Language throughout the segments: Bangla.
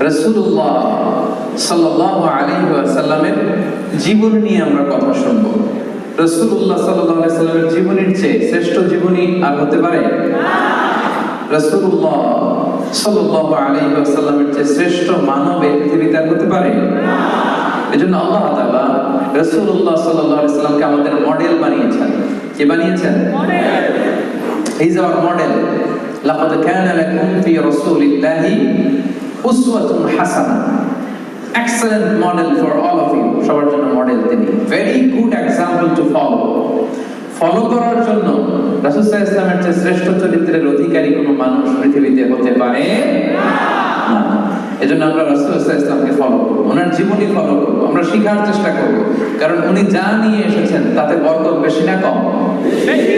রাসূলুল্লাহ সাল্লাল্লাহু আলাইহি ওয়াসাল্লামের জীবন নিয়ে আমরা কথা শুনবো। রাসূলুল্লাহ সাল্লাল্লাহু আলাইহি ওয়াসাল্লামের জীবনীর চেয়ে শ্রেষ্ঠ জীবনী আর হতে পারে না। রাসূলুল্লাহ সাল্লাল্লাহু আলাইহি ওয়াসাল্লামের চেয়ে শ্রেষ্ঠ মানব এই পৃথিবীতে আর হতে পারে না। এজন্য আল্লাহ তাআলা রাসূলুল্লাহ সাল্লাল্লাহু আলাইহি ওয়াসাল্লামকে আমাদের মডেল বানিয়েছেন। কে বানিয়েছেন? Model. He is our model. লাকাদ কানা লাকুম ফি রাসূলিল্লাহি উসওয়াতুন হাসানাহ। Excellent model for all of you. সবার জন্য মডেল তিনি। Very good example to follow. Follow করার জন্য রাসূল সাল্লাল্লাহু আলাইহি ওয়াসাল্লামের চেয়ে শ্রেষ্ঠ চরিত্রের অধিকারী কোনো মানুষ পৃথিবীতে হতে পারে না। এজন্য আমরা রাসূল সাল্লাল্লাহু আলাইহি ওয়াসাল্লামকে ফলো করব, ওনার জীবনী ফলো করব, আমরা শেখার চেষ্টা করব, কারণ উনি যা নিয়ে এসেছেন তাতে বরকত বেশি না কম? বেশি।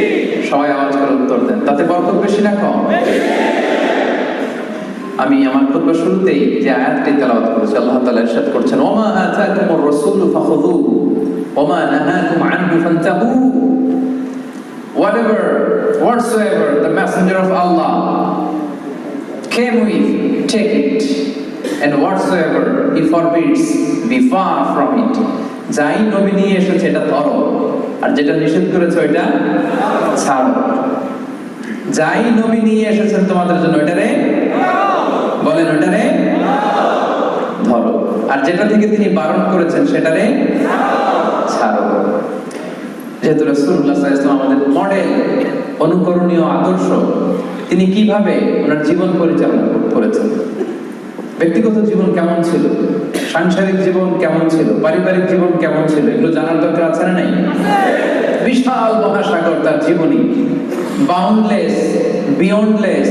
সবাই আওয়াজ করে উত্তর দেন, তাতে বরকত বেশি না কম? বেশি। আমি আমার খুতবা শুরুতেই যে আয়াতটি তেলাওয়াত করেছি, আল্লাহ তাআলা ইরশাদ করছেন, ওমা আতাকুমুর রাসূলু ফাখুযুহু ওমা নাহাকুম আনহু ফান্তাহু। Whatsoever the messenger of Allah came with, take it, and whatsoever he forbids, be far from it. যাই নবী নিয়ে এসেছে এটা ধরো, আর যেটা নিষেধ করেছে ওইটা ছাড়ো। যাই নবী নিয়ে এসেছেন তোমাদের জন্য ওইটারে বলেন, ওইটারে ধরো, আর যেটা থেকে তিনি বারণ করেছেন সেটারে ছাড়ো। যেহেতু রাসূলুল্লাহ সাল্লাল্লাহু আলাইহি ওয়াসাল্লাম আমাদের মডেল, অনুকরণীয় আদর্শ, তিনি কিভাবে ওনার জীবন পরিচালনা করেছেন, ব্যক্তিগত জীবন কেমন ছিল, সাংসারিক জীবন কেমন ছিল, পারিবারিক জীবন কেমন ছিল, এগুলো জানার দরকার আছে না নাই? বিশাল মহাসাগর তার জীবনী, বাউন্ডলেস, বিয়ন্ডলেস,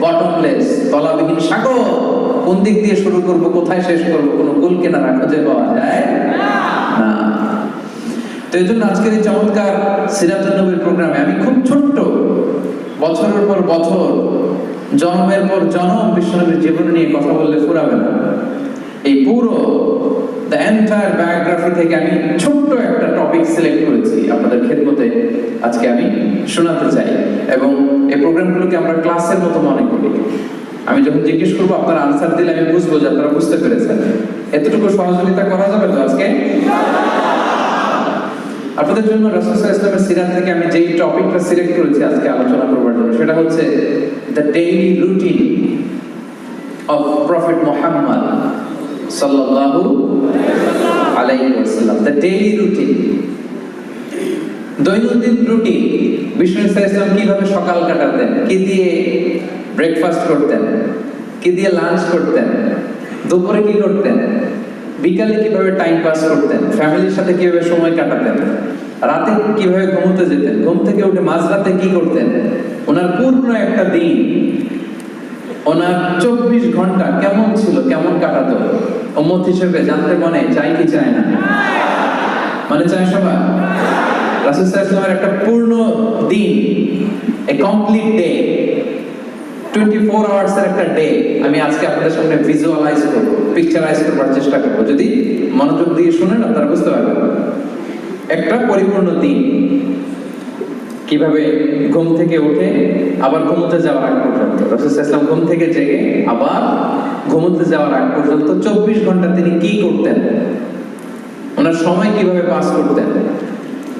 বটমলেস, তলাবিহীন সাগর। কোন দিক দিয়ে শুরু করব, কোথায় শেষ করব, কোনো কুল কিনারা খুঁজে পাওয়া যায় না। তো এই জন্য আজকের এই চমৎকার সিরাতুন নবীর প্রোগ্রামে আমি খুব ছোট্ট, বছরের পর বছর, জন্মের পর জন্ম বিশ্বনবীর জীবন নিয়ে কথা বললে ফুরাবে না। এই পুরো দ্য এন্টায়ার বায়োগ্রাফি থেকে আমি ছোট্ট একটা টপিক সিলেক্ট করেছি আপনাদের খেদমতে আজকে আমি শোনাতে চাই, এবং এই প্রোগ্রামগুলোকে আমরা ক্লাসের মতো মনে করি। আমি যখন জিজ্ঞেস করবো আপনারা আনসার দিলে আমি বুঝবো যে আপনারা বুঝতে পেরেছেন। এতটুকু সহযোগিতা করা যাবে তো আজকে? আপনাদের জন্য রাসূল সাল্লাল্লাহু আলাইহি ওয়াসাল্লামের সিরাত থেকে আমি যেই টপিকটা সিলেক্ট করেছি আজকে আলোচনা করবার জন্য, সেটা হচ্ছে the daily routine of prophet Muhammad সাল্লাল্লাহু আলাইহি ওয়াসাল্লাম। দ্য ডেইলি রুটিন, দৈনন্দিন রুটিন। বিষ্ণু সাল্লাল্লাহু আলাইহি ওয়াসাল্লাম কিভাবে সকাল কাটাতেন, কি দিয়ে ব্রেকফাস্ট করতেন, কি দিয়ে লাঞ্চ করতেন, দুপুরে কি করতেন, বিকালে কিভাবে টাইম পাস করতেন, ফ্যামিলির সাথে কিভাবে সময় কাটাতেন, রাতে কিভাবে ঘুমোতে যেতেন, ঘুম থেকে উঠে মাঝরাতে কি করতেন, ওনার পূর্ণ একটা দিন, ওনার 24 ঘন্টা কেমন ছিল, কেমন কাটাতো, উম্মত হিসেবে জানতে মনে চাই কি চায় না? মানে চায় সবাই? রাসূল সাল্লাল্লাহু আলাইহি ওয়াসাল্লামের একটা পূর্ণ দিন, এ কমপ্লিট ডে, 24 আওয়ার্স এর একটা ডে আমি আজকে আপনাদের সামনে ভিজুয়ালাইজ করব, পিকচারাইজ করবার চেষ্টা করব। যদি মনোযোগ দিয়ে শুনেন আপনারা বুঝতে পারবেন একটা পরিপূর্ণ দিন কিভাবে ঘুম থেকে উঠে আবার ঘুমোতে যাওয়ার আগ পর্যন্ত, রাসূল সাল্লাল্লাহু আলাইহি ওয়াসাল্লাম ঘুম থেকে জেগে আবার ঘুমোতে যাওয়ার আগ পর্যন্ত 24 ঘন্টা তিনি কি করতেন, ওনার সময় কিভাবে পাস করতেন।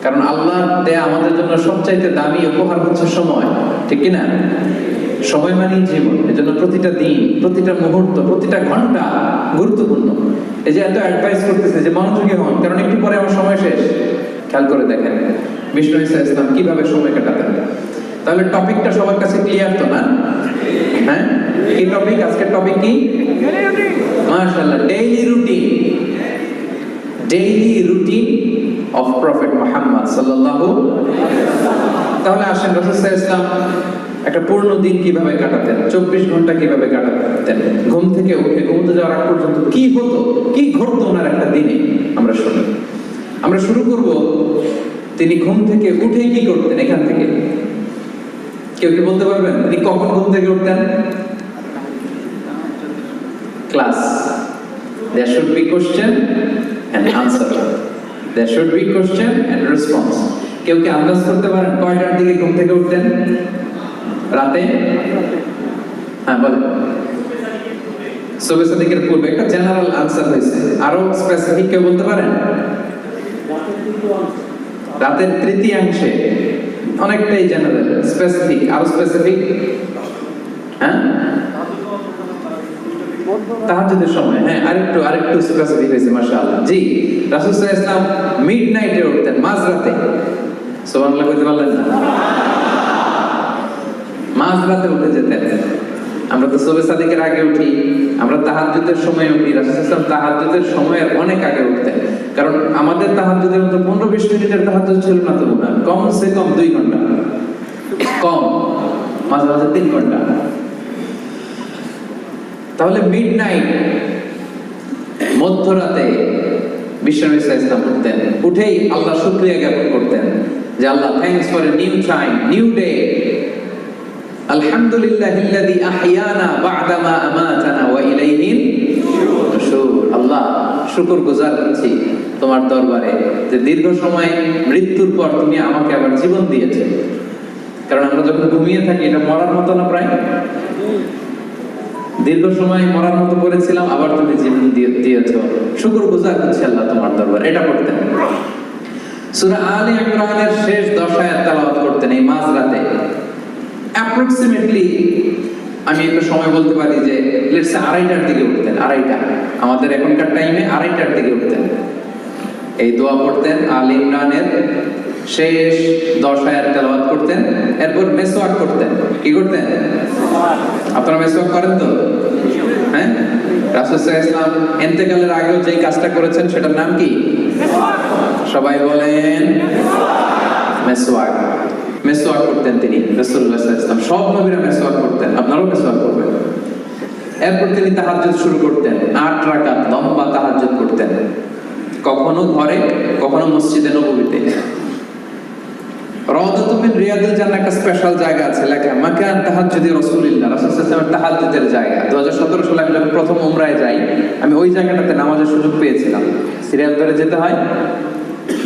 কারণ আল্লাহ দেয়া আমাদের জন্য সবচাইতে দামি উপহার হচ্ছে সময়, ঠিক কি না? সময় মানেই জীবন। এজন্য প্রতিটা দিন, প্রতিটা মুহূর্ত, প্রতিটা ঘন্টা গুরুত্বপূর্ণ। এই যে এত অ্যাডভাইস করতেছে যে মনোযোগী হন, কারণ একটু পরে আমার সময় শেষ। খেয়াল করে দেখেন বিষ্ণু সাল্লাল্লাহু আলাইহি ওয়াসাল্লাম কিভাবে সময় কাটাতেন। তাহলে টপিকটা সবার কাছে ক্লিয়ার তো না? হ্যাঁ, কি টপিক? আজকের টপিক কি? মাশাআল্লাহ, daily routine. Daily routine of prophet Muhammad সাল্লাল্লাহু আলাইহি ওয়াসাল্লাম। তাহলে আসেন রাসূল সাল্লাল্লাহু আলাইহি ওয়াসাল্লাম একটা পূর্ণ দিন কিভাবে কাটাতেন, 24 ঘন্টা কিভাবে কাটাতেন, ঘুম থেকে উঠে ঘুমোতে যাওয়ার আগ পর্যন্ত কি হতো, কি ঘটতো ওনার একটা দিনে, আমরা শুনি। আমরা শুরু করব তিনি ঘুম থেকে উঠে কি করতেন। এখান থেকে কেউ কি বলতে পারবেন তিনি কখন ঘুম থেকে উঠতেন? Class, there should be question and answer, there should be question and response. কেউ কি আন্দাজ করতে পারেন কয়টার দিকে ঘুম থেকে উঠতেন? রাতে? হ্যাঁ বলেন। সুবহে সাদিকের পূর্বে একটা জেনারেল আনসার হয়েছে, আরো স্পেসিফিক কেউ বলতে পারেন? রাতের তৃতীয়াংশে, অনেকটাই জেনারেল। স্পেসিফিক, আরো স্পেসিফিক? হ্যাঁ, তাহাজ্জুদের সময়। হ্যাঁ, আরেকটু স্পেসিফিক হয়েছে, মাশাআল্লাহ। জি, রাসূল সাল্লাল্লাহু আলাইহি ওয়াসাল্লাম মিডনাইটে উঠতেন, মাঝরাতে। সুবহানাল্লাহ কইতে পারলেন না? মাঝরাতে উঠে যেতেন। আমরা তো সুবহে সাদিকের আগে উঠি, আমরা তাহাজ্জুদের সময় উঠি। রাসূল সাল্লাল্লাহু আলাইহি ওয়াসাল্লাম তাহাজ্জুদের সময়ের অনেক আগে উঠতেন, কারণ আমাদের তাহাজ্জুদের মতো 15-20 মিনিটের তাহাজ্জুদ ছিল না তো, না, কমসে কম 2 ঘন্টা, কম মাঝে মাঝে 3 ঘন্টা। তাহলে মিডনাইট, মধ্যরাতে বিশ্বনবী সাল্লাল্লাহু আলাইহি ওয়াসাল্লাম উঠতেন। উঠেই আল্লাহ শুকরিয়া জ্ঞাপন করতেন যে আল্লাহ, thanks for a new time, new day. আলহামদুলিল্লাহিল্লাযী আহইয়ানা বা'দা মা আমাতানা ওয়া ইলাইহিন নুশুর। আল্লাহ, শুকরগুজার হচ্ছি তোমার দরবারে যে দীর্ঘ সময় মৃত্যুর পর তুমি আমাকে আবার জীবন দিয়েছো। কারণ আমরা যখন ঘুমিয়ে থাকি, এটা মরার মতো না? প্রায় দীর্ঘ সময় মরার মতো পড়েছিলাম, আবার তুমি জীবন দিয়েছো, শুকরগুজার হচ্ছি আল্লাহ তোমার দরবারে। এটা পড়তেন। সূরা আলে ইমরানের শেষ 10 আয়াত তেলাওয়াত করতেন এই মাঝরাতে। অ্যাপ্রক্সিমেটলি আমি একটা সময় বলতে পারি যে লেটস সে 2:30টার দিকে উঠতেন। 2:30টা, আমাদের এখনকার টাইমে 2:30টার দিকে উঠতেন। এই দোয়া পড়তেন, আলে ইমরানের শেষ 10 আয়াত তেলাওয়াত করতেন, এরপর মেসওয়াক করতেন। কি করতেন? আপনারা মেসওয়াক করেন তো? হ্যাঁ, রাসূল সাল্লাল্লাহু আলাইহি ওয়াসাল্লাম ইন্তেকালের আগেও যে কাজটা করেছেন সেটার নাম কি? সবাই বলেন মেসওয়াক। মেসওয়াক করতেন তিনি, রাসূলুল্লাহ সাল্লাল্লাহু আলাইহি ওয়াসাল্লাম। সব নবীরা মেসওয়াক করতেন, আপনারাও মেসওয়াক করবেন। এরপর তিনি তাহাজ্জুদ শুরু করতেন, 8 রাকাত লম্বা তাহাজ্জুদ করতেন, কখনো ঘরে, কখনো মসজিদে নববীতে। রাওদাতুম মিন রিয়াদিল জান্নাহ একটা স্পেশাল জায়গা আছে, লেখা মাকান তাহাজ্জুদি রাসূলুল্লাহ, রাসূল সাল্লাল্লাহু আলাইহি ওয়াসাল্লামের তাহাজ্জুদের জায়গা। 2017 সালে আমি যখন প্রথম উমরায় যাই, আমি ওই জায়গাটাতে নামাজের সুযোগ পেয়েছিলাম। সিরিয়াল ধরে যেতে হয়,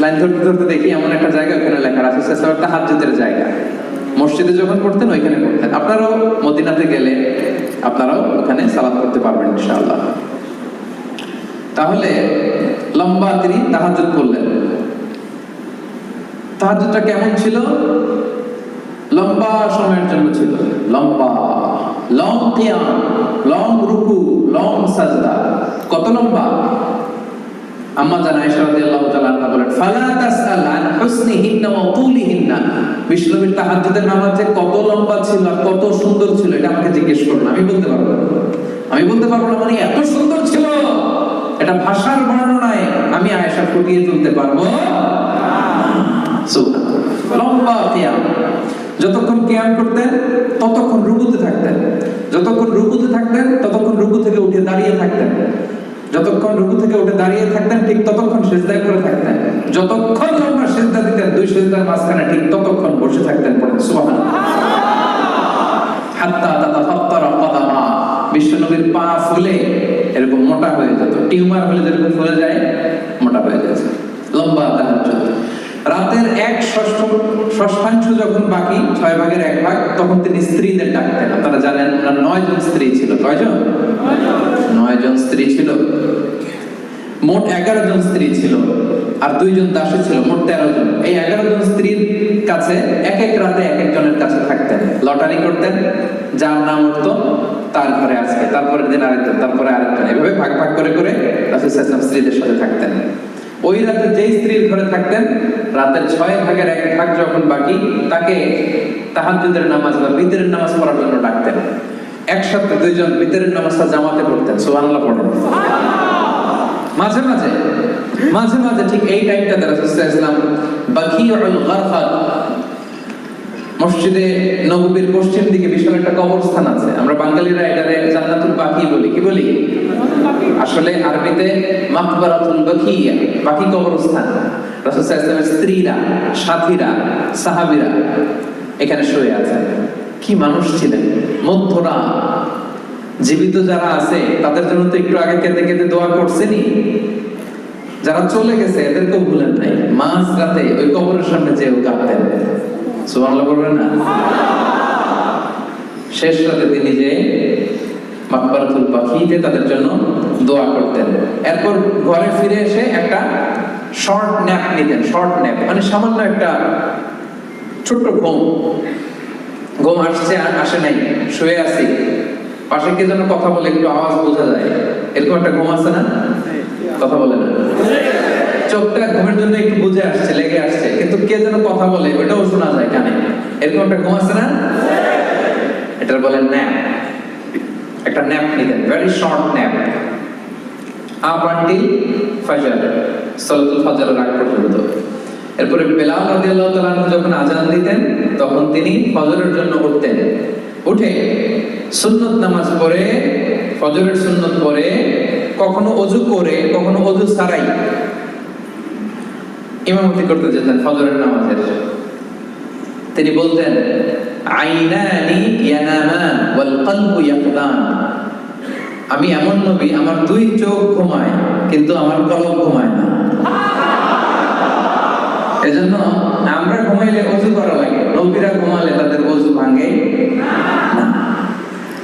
লাইন ধরতে ধরতে দেখি এমন একটা জায়গা, ওখানে লেখা রাসূল সাল্লাল্লাহু আলাইহি ওয়াসাল্লামের তাহাজ্জুদের জায়গা। মসজিদে যখন পড়তেন ওইখানে পড়তেন। আপনারাও মদিনাতে গেলে আপনারাও ওখানে সালাত করতে পারবেন ইনশাআল্লাহ। তাহলে লম্বা তিনি তাহাজ্জুদ করলেন। তাহাজ্জুদটা কেমন ছিল? লম্বা সময়ের জন্য ছিল, লম্বা, লং কিয়াম, লং রুকু, লং সাজদা। কত লম্বা? আম্মা জান আয়েশা রাদিয়াল্লাহু তাআলা আনহা বলেন, ফালা তাসআল আন হুসনিহিন্না ওয়া তুলিহিন্না। বিশ্বনবীর তাহাজ্জুদের নামাজ যে কত লম্বা ছিল আর কত সুন্দর ছিল, এটা আমাকে জিজ্ঞেস করুন, আমি বলতে পারবো না। আমি বলতে পারবো না মানে এত সুন্দর ছিল, এটা ভাষার বর্ণনায় আমি আয়েশা ফুটিয়ে তুলতে পারবো না। সুবহানাল্লাহ, লম্বা কিয়াম। যতক্ষণ কিয়াম করতেন ততক্ষণ রুকুতে থাকতেন, যতক্ষণ রুকুতে থাকতেন ততক্ষণ রুকু থেকে উঠে দাঁড়িয়ে থাকতেন, যতক্ষণ রুকু থেকে উঠে দাঁড়িয়ে থাকতেন ঠিক ততক্ষণ সিজদায় করে থাকতেন, যতক্ষণ লম্বা সিজদা দিতেন 2 সিজদার মাঝখানে ঠিক ততক্ষণ বসে থাকতেন। পড়েন সুবহানাল্লাহ। হাত্তা তাতাফাত্তারা কদামা, বিশ্বনবীর পা ফুলে এরকম মোটা হয়ে যেত, টিউমার হলে যেরকম ফুলে যায় মোটা হয়ে যেত। লম্বা তাহাজ্জুদ। রাতের 1/6 যখন বাকি, 6 ভাগের 1 ভাগ, তখন তিনি স্ত্রীদের ডাকতেন। আপনারা জানেন ওনার 9 জন স্ত্রী ছিল। কয়জন? 9 জন স্ত্রী ছিল। মোট 11 জন স্ত্রী ছিল, আর 2 জন দাসী ছিল, মোট 13 জন। এই 11 জন স্ত্রীর কাছে এক এক রাতে এক একজনের কাছে থাকতেন, লটারি করতেন, যার নাম উঠতো তার ঘরে আজকে, তারপরের দিন আরেকজন, তারপরে আরেকজন, এভাবে ভাগ ভাগ করে করে রাসূল সাল্লাল্লাহু আলাইহি ওয়াসাল্লাম স্ত্রীদের সাথে থাকতেন। ওই রাতে যেই স্ত্রীর ঘরে থাকতেন, রাতের 6 ভাগের 1 ভাগ যখন বাকি, তাকে তাহাজ্জুদের নামাজ বা বিতরের নামাজ পড়ার জন্য ডাকতেন। একসাথে 2 জন বিতরের নামাজটা জামাতে পড়তেন। সুবহানাল্লাহ পড়েন। মাঝে মাঝে মাঝে মাঝে ঠিক এই টাইমটাতে রাসূল সাল্লাল্লাহু আলাইহি ওয়াসাল্লাম বাকিউল গারফাত, মসজিদে নববীর পশ্চিম দিকে বিশাল একটা কবরস্থান আছে, আমরা বাঙালিরা এটাকে জান্নাতুল বাকি বলি। কি বলি? আসলে আরবিতে মাকবারাতুল বাকিয়া, বাকি কবরস্থান। রাসূল সাল্লাল্লাহু আলাইহি ওয়াসাল্লামের স্ত্রীরা, সাথীরা, সাহাবীরা এখানে শুয়ে আছেন। কি মানুষ ছিলেন! মধ্যরা জীবিত যারা আছে তাদের জন্য তো একটু আগে কেঁদে কেঁদে দোয়া করছেনই, যারা চলে গেছে এদেরকেও ভুলেন নাই। মাঝ রাতে ওই কবরের সামনে যেও কাঁদতেন। সুবহানাল্লাহ বলবেন না? শেষ রাতে তিনি যে মাকবারাতুল বাকিতে তাদের জন্য দোয়া করতেন। এরপর ঘরে ফিরে এসে একটা শর্ট ন্যাপ নিতেন। শর্ট ন্যাপ মানে সামান্য একটা ছোট্ট ঘুম আসছে আসে নাই, শুয়ে আছি, পাশে কে যেন কথা বলে, একটু আওয়াজ বোঝা যায়, এরকম একটা ঘুম আছে না? কথা বলে না, চোখটা ঘুমের জন্য একটু বুঝে আসছে, লেগে আসছে, কিন্তু কে যেন কথা বলে ওটাও শোনা যায় কানে, এরকম একটা ঘুম আছে না? এটার বলেন ন্যাপ। একটা ন্যাপ নিতেন, very short nap, up until ফজর, সালাতুল ফজরের আগ পর্যন্ত। এরপরে বেলাল রাদিয়াল্লাহু তাআলা আনহু যখন আযান দিতেন তখন তিনি ফজরের জন্য উঠতেন। উঠে সুন্নত নামাজ পড়ে, ফজরের সুন্নত পড়ে, কখনো ওযু করে, কখনো ওযু ছাড়াই ইমামতি করতে যেতেন ফজরের নামাজের। তিনি বলতেন, আইনানি ইয়ানামান ওয়াল কলবু ইয়াকদান। আমি এমন নবী, আমার দুই চোখ ঘুমায় কিন্তু আমার কলব ঘুমায় না। এজন্য আমরা ঘুমাইলে ওযু করা লাগে, নবীরা ঘুমালে তাদের ওযু ভাঙে না।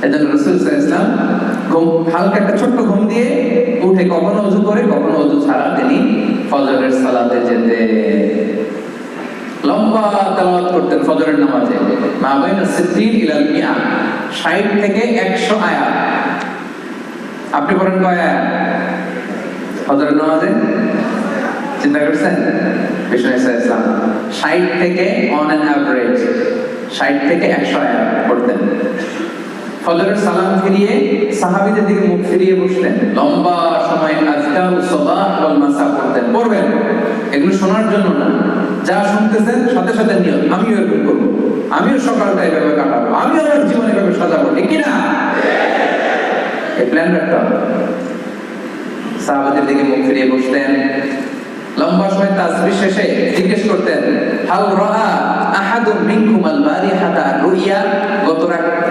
এজন্য রাসূল সাল্লাল্লাহু আলাইহি ওয়াসাল্লাম হালকা একটা ছোট্ট ঘুম দিয়ে উঠে কখনো ওযু করে, কখনো ওযু ছাড়া তিনি ফজরের সালাতে যেতেন। লম্বা তেলাওয়াত করতেন ফজরের নামাজে, মা বাইনা 60 ইলাল 100, 60 থেকে 100 আয়াত। আপনি পড়েন কয় আয়াত ফজরের নামাজে? চিন্তা করছেন? বিষ্ণু ইসলাম 60 থেকে অন অ্যান অ্যাভারেজ 60 থেকে 100 আয়াত পড়তেন। ফজরের সালাম ফিরিয়ে সাহাবীদের দিকে মুখ ফিরিয়ে বসলেন, লম্বা সময় আজকারুস সাবাহ ওয়াল মাসা পড়তেন। পড়বেন, এগুলো শোনার জন্য না, যা শুনতেছেন সাথে সাথে নিয়ত, আমিও এরকম করবো, আমিও সকালটা এভাবে কাটাবো, আমিও আমার জীবন এভাবে সাজাবো, ঠিক কি না? এই প্ল্যান রাখতে হবে। সাহাবাদের দিকে মুখ ফিরিয়ে বসলেন, লম্বা সময় তাসবিহ শেষে জিজ্ঞেস করতেন, হাল রাআ আহাদুম মিনকুম আল বারিহাতা রুইয়া? গত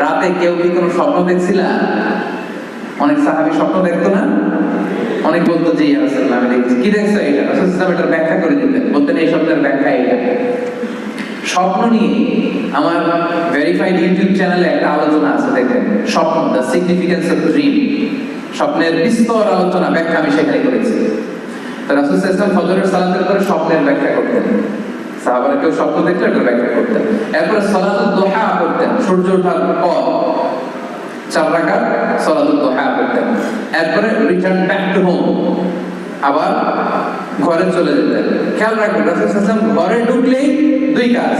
রাতে কেউ কি কোনো স্বপ্ন দেখছিলা? অনেক সাহাবী স্বপ্ন দেখতো না? অনেক বলতো যে ইয়া রাসূলুল্লাহ আমি দেখছি। কি দেখছো? এটা রাসূলুল্লাহ এটার ব্যাখ্যা করে দিতেন, বলতেন এই শব্দের ব্যাখ্যা এটা। স্বপ্ন নিয়ে আমার ভেরিফাইড ইউটিউব চ্যানেলে একটা আলোচনা আছে, দেখেন, স্বপ্ন, দ্য সিগনিফিকেন্স অফ ড্রিম, স্বপ্নের বিস্তর আলোচনা, ব্যাখ্যা আমি সেখানে করেছি। তো রাসূল সাল্লাল্লাহু আলাইহি ওয়াসাল্লাম ফজরের সালাতের পরে স্বপ্নের ব্যাখ্যা করতেন, সাহাবারা কেউ স্বপ্ন দেখলে এটার ব্যাখ্যা করতেন। এরপরে সালাতুদ দুহা করতেন, সূর্য ওঠার পর 4 রাকাত সালাতুদ দুহা করতেন। এরপরে রিটার্ন ব্যাক টু হোম, আবার ঘরে চলে যেতেন। খেয়াল রাখবেন, রাসূল সাল্লাল্লাহু আলাইহি ওয়াসাল্লাম ঘরে ঢুকলেই দুই কাজ,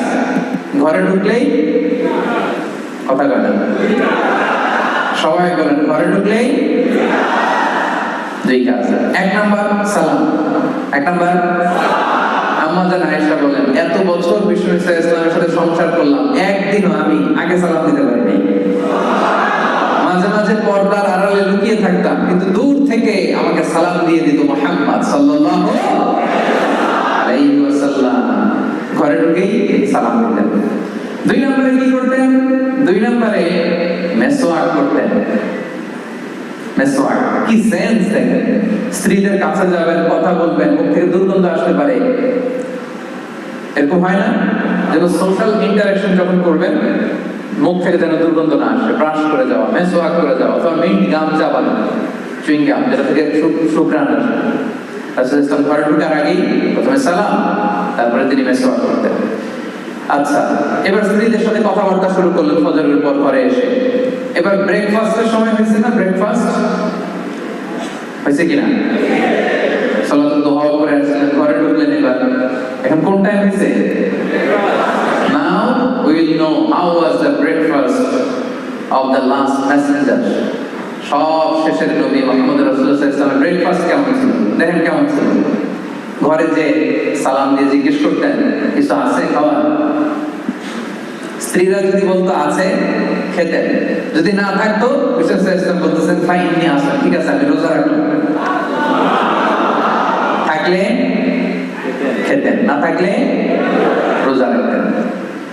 ঘরে ঢুকলেই, কথা কয় না, সবাই বলেন, ঘরে ঢুকলেই দুই কাজ। 1 নাম্বার সালাম, 1 নাম্বার। আম্মা জান আয়েশা বলেন, এত বছর বিষ্ণু ইসলামের সাথে সংসার করলাম, একদিনও আমি আগে সালাম দিতে পারি নাই। মাঝে মাঝে পর্দার আড়ালে লুকিয়ে থাকতাম, কিন্তু দূর থেকে আমাকে সালাম দিয়ে দিত মুহাম্মদ সাল্লাল্লাহু আলাইহি ওয়াসাল্লাম। ঘরে ঢুকেই সালাম দিতেন। 2 নম্বরে কি করতেন? 2 নম্বরে মেসওয়াক করতেন। মেসওয়াক কি সেন্স দেখেন, স্ত্রীদের কাছে যাবেন, কথা বলবেন, মুখ থেকে দুর্গন্ধ আসতে পারে, এরকম হয় না? যেন সোশ্যাল ইন্টারঅ্যাকশন যখন করবেন মুখ থেকে যেন দুর্গন্ধ না আসে, ব্রাশ করে যাওয়া, মেসওয়াক করে যাওয়া, অথবা মিন্ট গাম চাবানো, চুইং গাম, যেটা থেকে সুঘ্রাণ আসে। রাসূল ইসলাম ঘরে ঢোকার আগেই প্রথমে সালাম, তারপরে তিনি মেসওয়াক করতেন। আচ্ছা, এবার স্ত্রীদের সাথে কথাবার্তা শুরু করলেন ফজরের পর ঘরে এসে। এবার ব্রেকফাস্টের সময় হয়েছে না? ব্রেকফাস্ট হয়েছে কিনা? সালাতুল দুহা করে আসলেন, ঘরে ঢুকলেন। এবার এখন কোন টাইম হয়েছে? Now we will know how was the breakfast of the last messenger. সব শেষের নবী মুহাম্মদ রাসূলুল্লাহ সাল্লাল্লাহু আলাইহি ওয়াসাল্লামের ব্রেকফাস্ট কেমন ছিল দেখেন, কেমন ছিল। ঘরে যে সালাম দিয়ে জিজ্ঞেস করতেন, কিছু আছে খাওয়া? স্ত্রীরা যদি বলতো আছে, খেতেন। যদি না থাকতো রাসূল সাল্লাল্লাহু আলাইহি ওয়াসাল্লাম বলতেছেন ফাইনি আসা, ঠিক আছে আমি রোজা রাখলাম। থাকলে খেতেন, না থাকলে রোজা রাখতেন।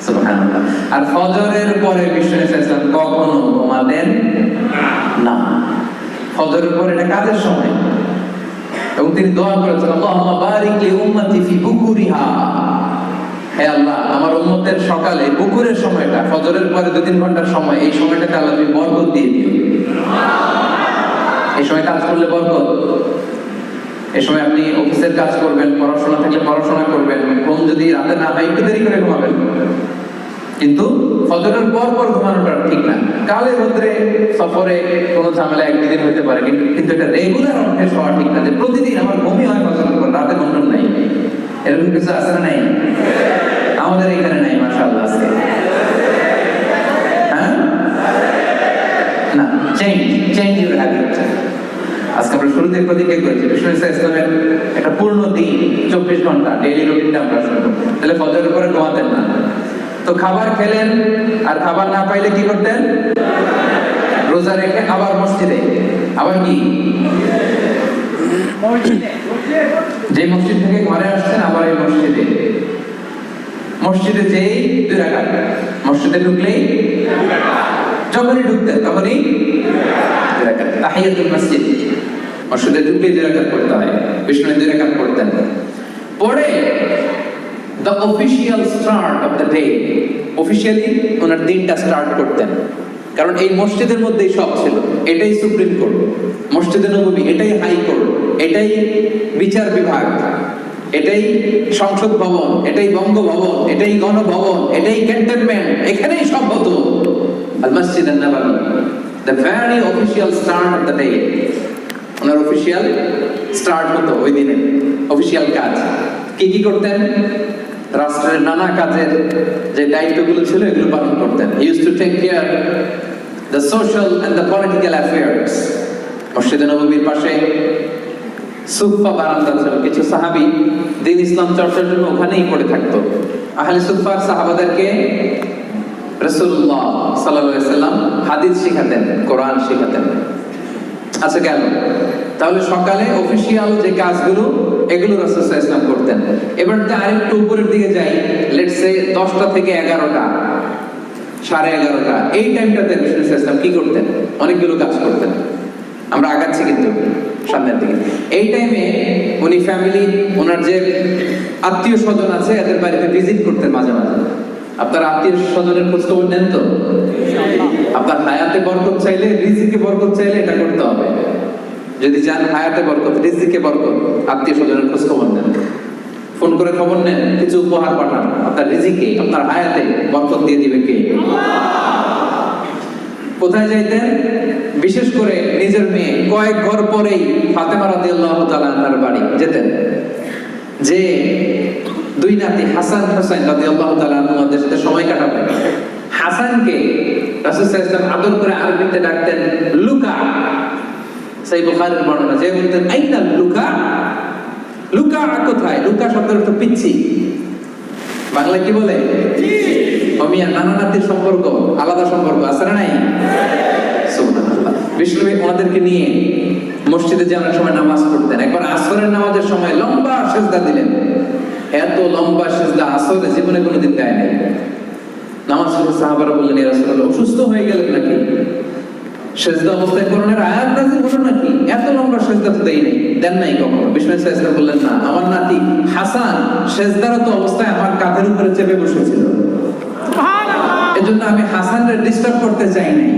সুবহানাল্লাহ। আর ফজরের পরে বিষ্ণু ইসলাম কখনো ঘুমাতেন না। ফজরের পরে এটা কাজের সময়, এবং তিনি দোয়া করেছেন, আল্লাহুম্মা বারিক লি উম্মতি ফি বুকুরিহা, হে আল্লাহ, আমার উম্মতের সকালে বুকুরের সময়টা, ফজরের পরে 2-3 ঘন্টার সময়, এই সময়টাতে আল্লাহ তুমি বরকত দিয়ে দিও। এই সময় কাজ করলে বরকত। এই সময় আপনি অফিসের কাজ করবেন, পড়াশোনা থাকলে পড়াশোনা করবেন, ঘুম যদি রাতে না হয় একটু দেরি করে ঘুমাবেন, কিন্তু ফজরের পর পর ঘুমানোটা ঠিক না। কালে ভদ্রে সফরে কোনো ঝামেলা একদিন হতে পারে, কিন্তু এটা রেগুলার অভ্যেস হওয়া ঠিক না যে প্রতিদিন আমার ঘুমই হয় ফজরের পর, রাতে ঘুম নাই। এরকম কিছু আছে না? নাই? আমাদের এখানে নাই মাশাআল্লাহ। আজকে হ্যাঁ না, চেঞ্জ ইউর হ্যাবিট। আজকে আমরা শুরুতে প্রতিজ্ঞা করেছি বিষ্ণু ইসলামের একটা পূর্ণ দিন 24 ঘন্টা ডেইলি রুটিনটা আমরা শুনবো। তাহলে ফজরের পরে ঘুমাতেন না, তো খাবার খেলেন, আর খাবার না পাইলে কি করতেন? রোজা রেখে আবার মসজিদে, আবার কি যে মসজিদ থেকে ঘরে আসছেন আবার এই মসজিদে, মসজিদে যেই 2 রাকাত, মসজিদে ঢুকলেই যখনই ঢুকতেন তখনই 2 রাকাত তাহিয়াতুল মসজিদ, মসজিদে ঢুকলেই 2 রাকাত পড়তে হয়। বিষ্ণু 2 রাকাত পড়তেন, পড়ে the official start of the day, officially ওনার দিনটা স্টার্ট করতেন। কারণ এই মসজিদের মধ্যেই সব ছিল, এটাই সুপ্রিম কোর্ট, মসজিদে নববী এটাই হাই কোর্ট, এটাই বিচার বিভাগ, এটাই সংসদ ভবন, এটাই বঙ্গভবন, এটাই গণভবন, এটাই ক্যান্টনমেন্ট, এখানেই সব হতো। আল মসজিদ আন-নববী, the very official start of the day, owner official start হতো ওই দিনে। অফিশিয়াল কাজ কি কি করতেন? রাষ্ট্রের নানা কাজের যে দায়িত্বগুলো ছিল এগুলো পালন করতেন। He used to take care the social and the political affairs. মসজিদে নববীর পাশে সুফা বারান্দা ছিল, কিছু সাহাবী দ্বীন ইসলাম চর্চার জন্য ওখানেই পড়ে থাকতো। আহলে সুফার সাহাবাদেরকে রাসূলুল্লাহ সাল্লাল্লাহু আলাইহি সাল্লাম হাদিস শিখাতেন, কোরআন শিখাতেন। আচ্ছা গেল, তাহলে সকালে অফিশিয়াল যে কাজগুলো এগুলো রাসূল সাল্লাল্লাহু আলাইহি ওয়াসাল্লাম করতেন। এবার আরেকটু উপরের দিকে যাই, লেটস সে 10টা থেকে 11টা, 11:30, এই টাইমটাতে রাসূল সাল্লাল্লাহু আলাইহি ওয়াসাল্লাম কি করতেন? অনেকগুলো কাজ করতেন। আমরা আগাচ্ছি কিন্তু সামনের দিকে। এই টাইমে উনি ফ্যামিলি, ওনার যে আত্মীয় স্বজন আছে এদের বাড়িতে ভিজিট করতেন মাঝে মাঝে। আপনার আত্মীয় স্বজনের খোঁজ খবর নেন তো? আপনার হায়াতে বরকত চাইলে, রিজিকে বরকত চাইলে এটা করতে হবে। যদি চান হায়াতে বরকত, রিজিকে বরকত, আত্মীয় স্বজনের খোঁজ খবর নেন, ফোন করে খবর নেন, কিছু উপহার পাঠান। আপনার রিজিকে, আপনার হায়াতে বরকত দিয়ে দিবে কে? কোথায় যাইতেন? বিশেষ করে নিজের মেয়ে কয়েক ঘর পরেই ফাতেমা রাদিয়াল্লাহু তাআলা আনহার বাড়ি যেতেন, যে 2 নাতি হাসান হোসেন রাদিয়াল্লাহু তাআলা আনহুদের সাথে সময় কাটাবেন। হাসানকে রাসূল সাল্লাল্লাহু আলাইহি ওয়াসাল্লাম আদর করে আরবিতে ডাকতেন লুকা। সেই বুখারীর বর্ণনা, যে বলতেন আইনা লুকা, লুকা কোথায়? লুকা শব্দের অর্থ পিচ্ছি। বাংলা কি বলে? অমিয়া, নানা নাতির সম্পর্ক আলাদা সম্পর্ক আছে না নাই? সুবহানাল্লাহ। বিষ্ণু ওনাদেরকে নিয়ে মসজিদে যাওয়ার সময় নামাজ পড়তেন। একবার আসরের নামাজের সময় লম্বা সিজদা দিলেন। এত লম্বা সিজদা আসরে জীবনে কোনোদিন দেয় নাই। নামাজ শেষে সাহাবারা বললেন, ইয়া রাসূলুল্লাহ, অসুস্থ হয়ে গেলেন নাকি? সিজদা অবস্থায় কোরআনের আয়াত নাযিল হলো নাকি? এত লম্বা সিজদা তো দেই নাই, দেন নাই কখনো। বিষ্ণু সাল্লাল্লাহু আলাইহি ওয়াসাল্লাম বললেন, না, আমার নাতি হাসান সিজদারত অবস্থায় আমার কাঁধের উপরে চেপে বসেছিল, এজন্য আমি হাসানকে ডিস্টার্ব করতে চাই নাই।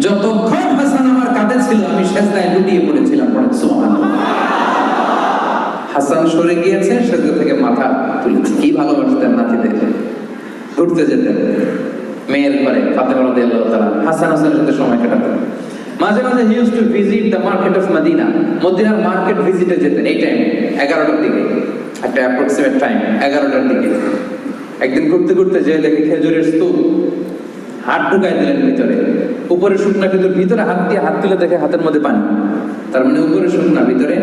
যতক্ষণ হাসান আমার কাঁধে ছিল আমি সিজদায় লুটিয়ে পড়েছিলাম। সুবহানাল্লাহ। হাসান সরে গিয়েছে, সিজদা থেকে মাথা তুলেছে। কি ভালোবাসতেন নাতিদের। ঘুরতে যেতেন মেয়ের ঘরে, ফাতেমা রাদিয়াল্লাহু তাআলা হাসান হোসেনের সাথে সময় কাটাতেন। মাঝে মাঝে he used to visit the market of Medina. মদিনার মার্কেট ভিজিটে যেতেন এই টাইম 11টার দিকে, একটা অ্যাপ্রক্সিমেট টাইম 11টার দিকে। একদিন ঘুরতে ঘুরতে যে দেখে খেজুরের স্তূপ, হাত ঢুকাই দিলেন ভিতরে। উপরে শুকনা খেজুর, ভিতরে হাত দিয়ে হাত তুলে দেখে হাতের মধ্যে পানি, তার মানে উপরে শুকনা ভিতরে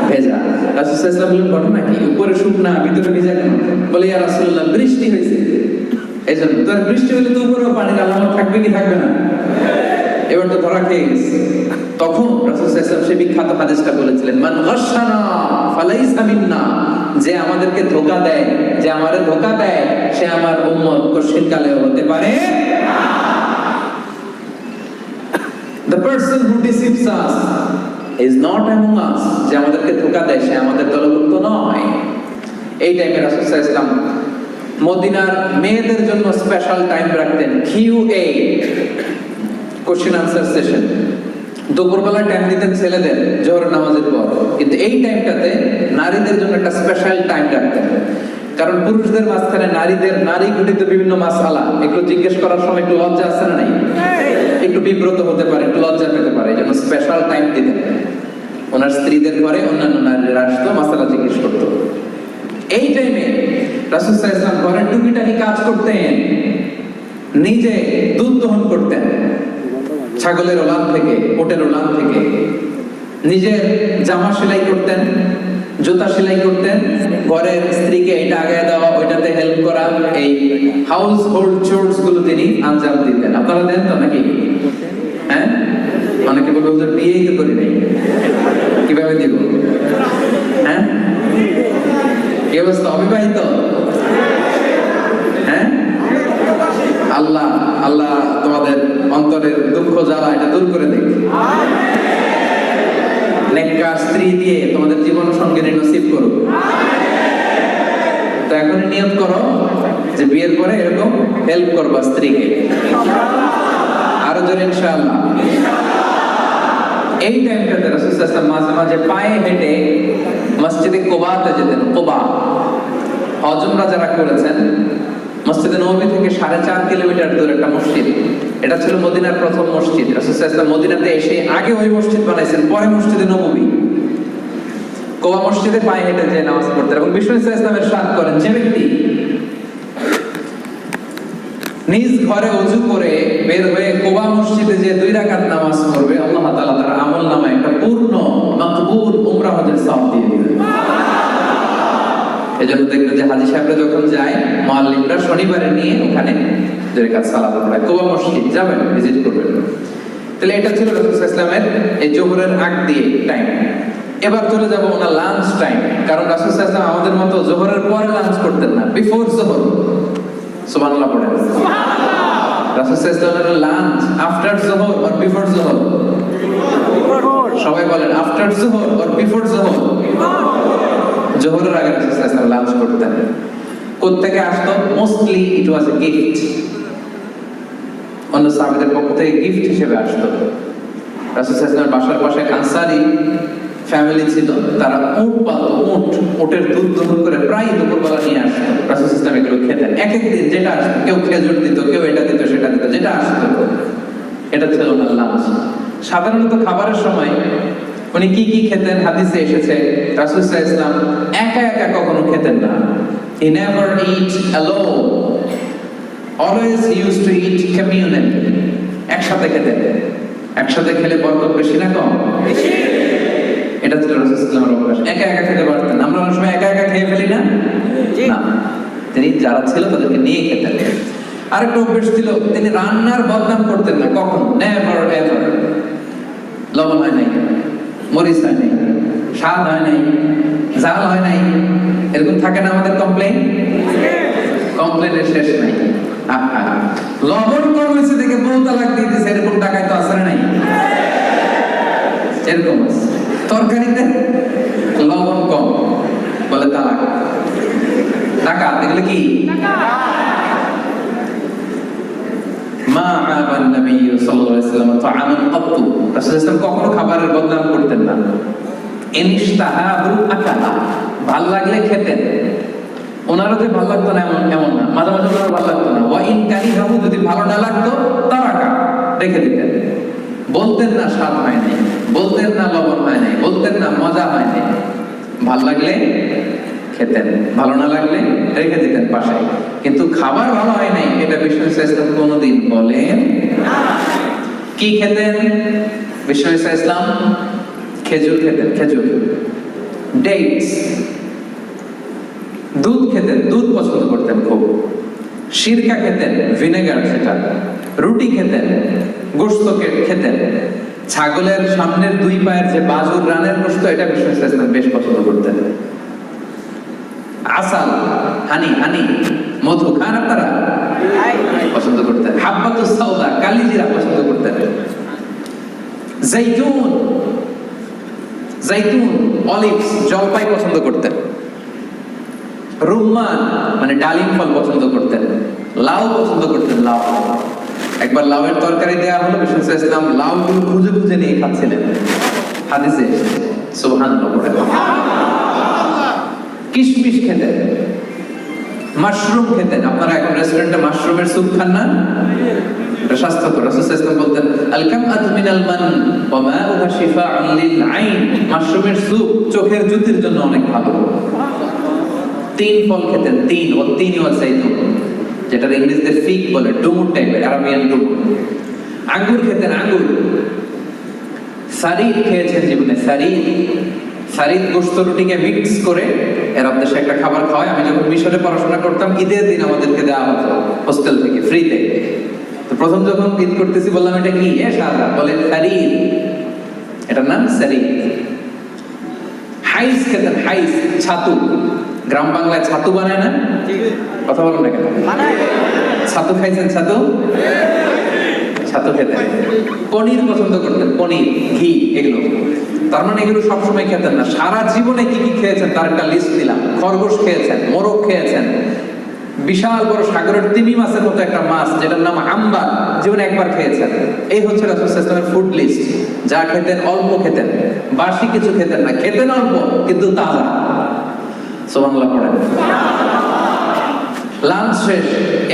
ভেজা। রাসূল সাল্লাল্লাহু আলাইহি ওয়াসাল্লাম বলেন, ঘটনা কি? উপরে শুকনা ভিতরে ভেজা কেন? বলে, ইয়া রাসূলুল্লাহ, বৃষ্টি হয়েছে এইজন্য। তো বৃষ্টি হলে তো উপরেও পানির আলামত থাকবে কি থাকবে না? এবার তো ধরা খেয়ে গেছে। তখন রাসূল সাল্লাল্লাহু আলাইহি ওয়াসাল্লাম সেই বিখ্যাত হাদিসটা বলেছিলেন, মান গাশশানা ফালাইসা মিন্না, যে আমাদেরকে ধোঁকা দেয়, যে আমাদের ধোঁকা দেয়, সে আমার উম্মত কশিনকালেও হতে পারে না। The person who deceives us is not among us, যে আমাদেরকে ধোঁকা দেয় সে আমাদের দলভুক্ত নয়। এই টাইমে রাসূল সাল্লাল্লাহু আলাইহি ওয়াসাল্লাম মদিনার মেয়েদের জন্য স্পেশাল টাইম রাখতেন, QA, কোশ্চেন আনসার সেশন। দুপুরবেলা টাইম দিতেন ছেলেদের জোহরের নামাজের পর, কিন্তু এই টাইমটাতে নারীদের জন্য একটা স্পেশাল টাইম রাখতেন। কারণ পুরুষদের মাঝখানে নারী ঘটিত বিভিন্ন মাসআলা একটু জিজ্ঞেস করার সময় একটু লজ্জা আছে না নাই, একটু বিব্রত হতে পারে, একটু লজ্জা পেতে পারে, এই জন্য স্পেশাল টাইম দিতেন। ওনার স্ত্রীদের ঘরে অন্যান্য নারীরা আসতো, মাসআলা জিজ্ঞেস করতো। এই টাইমে রাসূল সাল্লাল্লাহু আলাইহি ওয়াসাল্লাম ঘরের টুকিটাকি কাজ করতেন, নিজে দুধ দহন করতেন ছাগলের ওলান থেকে, ওটের ওলান থেকে, নিজের জামা সেলাই করতেন, জুতা সেলাই করতেন, ঘরের স্ত্রীকে এটা আগায় দেওয়া, ওইটাতে হেল্প করা, এই হাউস হোল্ড চোরস গুলো তিনি আঞ্জাম দিতেন। আপনারা দেন তো নাকি? হ্যাঁ, অনেকে বলবে হুজুর বিয়েই তো করি নাই, কিভাবে দিব? হ্যাঁ, কি অবস্থা, অবিবাহিত? হ্যাঁ, আল্লাহ আল্লাহ তোমাদের অন্তরের দুঃখ জ্বালা এটা দূর করে দেখ, নেককার স্ত্রী দিয়ে তোমাদের জীবন সঙ্গিনী নসিব করুক। তো এখন নিয়ত করো যে বিয়ের পরে এরকম হেল্প করবা স্ত্রীকে, আরো জোরে ইনশাআল্লাহ। এই টাইমটাতে রাসূল সাল্লাল্লাহু আলাইহি ওয়াসাল্লাম মাঝে মাঝে পায়ে হেঁটে মসজিদে কুবাতে যেতেন। কুবা, হজ উমরা যারা করেছেন, মসজিদে নববী থেকে 4.5 কিলোমিটার দূরে একটা মসজিদ। এটা ছিল মদিনার প্রথম মসজিদ। রাসূল সাল্লাল্লাহু আলাইহি ওয়াসাল্লাম মদিনাতে এসে আগে ওই মসজিদ বানাইছেন, পরে মসজিদে নববী। কুবা মসজিদে পায়ে হেঁটে যে নামাজ পড়তেন। এবং বিষ্ণু সাল্লাল্লাহু আলাইহি ওয়াসাল্লাম ইরশাদ করেন, যে ব্যক্তি নিজ ঘরে ওযু করে বের হয়ে কুবা মসজিদে যে 2 রাকাত নামাজ পড়বে, আল্লাহ তাআলা তার আমলনামায় একটা পূর্ণ মাকবুল উমরা হজের সওয়াব দিয়ে দিবেন। এজন্য দেখবেন যে হাজী সাহেবরা যখন যায়, মুআল্লিমরা শনিবারে নিয়ে ওখানে 2 রাকাত সালাত পড়ায়। কুবা মসজিদ যাবেন, ভিজিট করবেন। তাহলে এটা ছিল রাসূল সাল্লাল্লাহু আলাইহি ওয়াসাল্লামের এই জোহরের আগ দিয়ে টাইম। এবার চলে যাব ওনার লাঞ্চ টাইম। কারণ রাসূল সাল্লাল্লাহু আলাইহি ওয়াসাল্লাম আমাদের মতো জোহরের পরে লাঞ্চ করতেন না, বিফোর জোহর। সুবহানাল্লাহ পড়েন। রাসূল সাল্লাল্লাহু আলাইহি ওয়াসাল্লামের লাঞ্চ আফটার জোহর অর বিফোর জোহর? সবাই বলেন, আফটার জোহর অর বিফোর জোহর? জোহরের আগে রাসূল সাল্লাল্লাহু আলাইহি ওয়াসাল্লাম লাঞ্চ করতেন। কোত্থেকে আসতো? Mostly it was a gift. অন্য সাহাবীদের পক্ষ থেকে গিফট হিসেবে আসতো। রাসূল সাল্লাল্লাহু আলাইহি ওয়াসাল্লামের বাসার পাশে আনসারী ফ্যামিলি ছিল, তারা উট পালতো, উটের দুধ দহন করে প্রায় দুপুরবেলা নিয়ে আসতো। রাসূল সাল্লাল্লাহু আলাইহি ওয়াসাল্লাম এগুলো খেতেন। এক এক দিন যেটা আসতো, কেউ খেজুর দিত, কেউ এটা দিত, সেটা দিত, যেটা আসতো এটা ছিল ওনার লাঞ্চ। সাধারণত খাবারের সময় উনি কি কি খেতেন হাদিসে এসেছে, রাসূল সাল্লাল্লাহু আলাইহি ওয়াসাল্লাম একা একা কখনো খেতেন না। He never eat alone. Always he used to eat communally. একসাথে খেতেন। একসাথে খেলে বরকত বেশি না কম? বেশি। এটা ছিল রাসূল সাল্লাল্লাহু আলাইহি ওয়াসাল্লামের অভ্যাস। একা একা খেতে পারতেন। আমরা অনেক সময় একা একা খেয়ে ফেলি না? না, তিনি যারা ছিল তাদেরকে নিয়ে খেতেন। আরেকটা অভ্যাস ছিল, তিনি রান্নার বদনাম করতেন না কখনো, নেভার এভার। লবণ হয় নাই, মরিচ হয় নাই, স্বাদ হয় নাই, ঝাল হয় নাই, এরকম থাকে না আমাদের কমপ্লেইন? কমপ্লেইনের শেষ নাই। লবণ কম হয়েছে দেখে বউ তালাক দিয়ে দিয়েছে, এরকম টাকায় তো আসলে নাই, এরকম তরকারিতে লবণ কম বলে তালাক। টাকা দেখলে কি মা আবান নবী সাল্লাল্লাহু আলাইহি ওয়াসাল্লাম তাআমান ক্বাতু। রাসূল সাল্লাল্লাহু আলাইহি ওয়াসাল্লাম কখনো খাবারের বদনাম করতেন না। ইনশতাহাহু আকালা, ভালো লাগলে খেতেন। ওনারও যে ভালো লাগতো না এমন না, মাঝে মাঝে ওনার ভালো লাগতো না। ওয়া ইন কারিহাহু, যদি ভালো না লাগতো তারাকা, রেখে দিতেন। বলতেন না স্বাদ হয় নাই, বলতেন না লবণ হয় নাই, বলতেন না মজা হয় নাই। ভালো লাগলে খেতেন, ভালো না লাগলে রেখে দিতেন পাশে। কিন্তু খাবার ভালো হয় নাই এটা বিষ্ণু সাল্লাল্লাহু আলাইহি ওয়াসাল্লাম কোনোদিন বলেন না। কি খেতেন বিষ্ণু সাল্লাল্লাহু আলাইহি ওয়াসাল্লাম? খেজুর খেতেন, খেজুর, ডেটস, দুধ খেতেন, দুধ পছন্দ করতেন খুব। সিরকা খেতেন, ভিনেগার সেটা। রুটি খেতেন, গোশত খেতেন। ছাগলের সামনের 2 পায়ের যে বাজুর রানের গোশত, এটা বিষ্ণু সাল্লাল্লাহু আলাইহি ওয়াসাল্লাম বেশ পছন্দ করতেন। আসাল, হানি, মধু খান আপনারা? পছন্দ করতেন। হাব্বাতুস সাউদা, কালিজিরা পছন্দ করতেন। জাইতুন, অলিভস, জলপাই পছন্দ করতেন। রুম্মান মানে ডালিম ফল পছন্দ করতেন, লাউ পছন্দ করতেন। লাউ, একবার লাউয়ের তরকারি দেওয়া হলো, বিষ্ণু ইসলাম লাউ গুলো খুঁজে খুঁজে নিয়ে খাচ্ছিলেন। হাদিসে সুবহানাল্লাহ পড়ে। কিশমিশ খেতেন, মাশরুম খেতেন। আপনারা এখন রেস্টুরেন্টে মাশরুমের স্যুপ খান না? এটা স্বাস্থ্যকর। রাসূল সাল্লাল্লাহু আলাইহি ওয়াসাল্লাম বলতেন আল কামআতু মিনাল মান ওয়া মাউহা শিফাউন লিল আইন। মাশরুমের স্যুপ চোখের জ্যোতির জন্য অনেক ভালো। তিন ফল খেতেন, তিন ও তিন ওয়া যাইতুন, যেটা ইংরেজিতে ফিগ বলে, ডুমুর টাইপের, আরাবিয়ান ডুমুর। আঙ্গুর খেতেন, আঙ্গুর। সারিদ খেয়েছেন জীবনে, সারিদ। সারিদ গোশত রুটিকে মিক্স করে এরব দেশে একটা খাবার খাওয়ায়। আমি যখন মিশরে পড়াশোনা করতাম, ঈদের দিন আমাদেরকে দেওয়া হতো হোস্টেল থেকে ফ্রিতে। তো প্রথম যখন ঈদ করতেছি বললাম এটা কি? সাদা। বলে সারিদ, এটার নাম সারিদ। হাইস খেতেন, হাইস, ছাতু। গ্রাম বাংলায় ছাতু বানায় না? কথা বলেন না কেন? ছাতু খাইছেন? ছাতু, ছাতু খেতেন। পনির পছন্দ করতেন, পনির, ঘি, এগুলো। তার মানে এগুলো সবসময় খেতেন না, সারা জীবনে কি কি খেয়েছেন তার একটা লিস্ট দিলাম। খরগোশ খেয়েছেন, মোরগ খেয়েছেন, বিশাল বড় সাগরের তিমি মাছের মতো একটা মাছ যেটার নাম আম্বা, জীবনে একবার খেয়েছেন। এই হচ্ছে রাসূল সাল্লাল্লাহু আলাইহি ওয়াসাল্লামের ফুড লিস্ট। যা খেতেন অল্প খেতেন, বাসি কিছু খেতেন না, খেতেন অল্প কিন্তু তাজা। সুবহানাল্লাহ পড়েন। লাঞ্চ শেষ,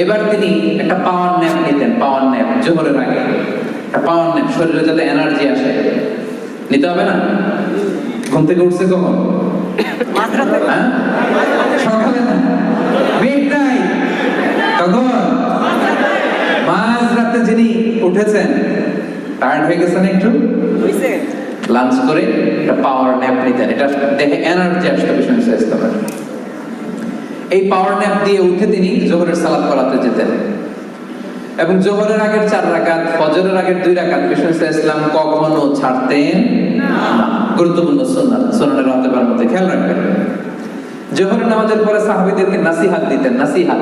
এবার তিনি একটা পাওয়ার ন্যাপ নিতেন। পাওয়ার ন্যাপ জোহরের আগে একটা পাওয়ার ন্যাপ, শরীরে যাতে এনার্জি আসে। নিতে হবে না? ঘুম থেকে উঠছে কখন? সকালে না, মিড নাইট। কখন? মাঝরাতে যিনি উঠেছেন, টায়ার্ড হয়ে গেছেন একটু, লাঞ্চ করে একটা পাওয়ার ন্যাপ নিতেন। এটা দেখে এনার্জি আসতো বিষ্ণু ইসলামের। এই পাওয়ার ন্যাপ দিয়ে উঠে তিনি জোহরের সালাত পড়াতে যেতেন। এবং জোহরের আগের 4 রাকাত, ফজরের আগের 2 রাকাত বিষ্ণু ইসলাম কখনো ছাড়তেন না। গুরুত্বপূর্ণ সুন্নাত, সুন্নাতের রাতের মধ্যে খেয়াল রাখবেন। জোহরের নামাজের পরে সাহাবীদেরকে নাসিহাত দিতেন, নাসিহাত।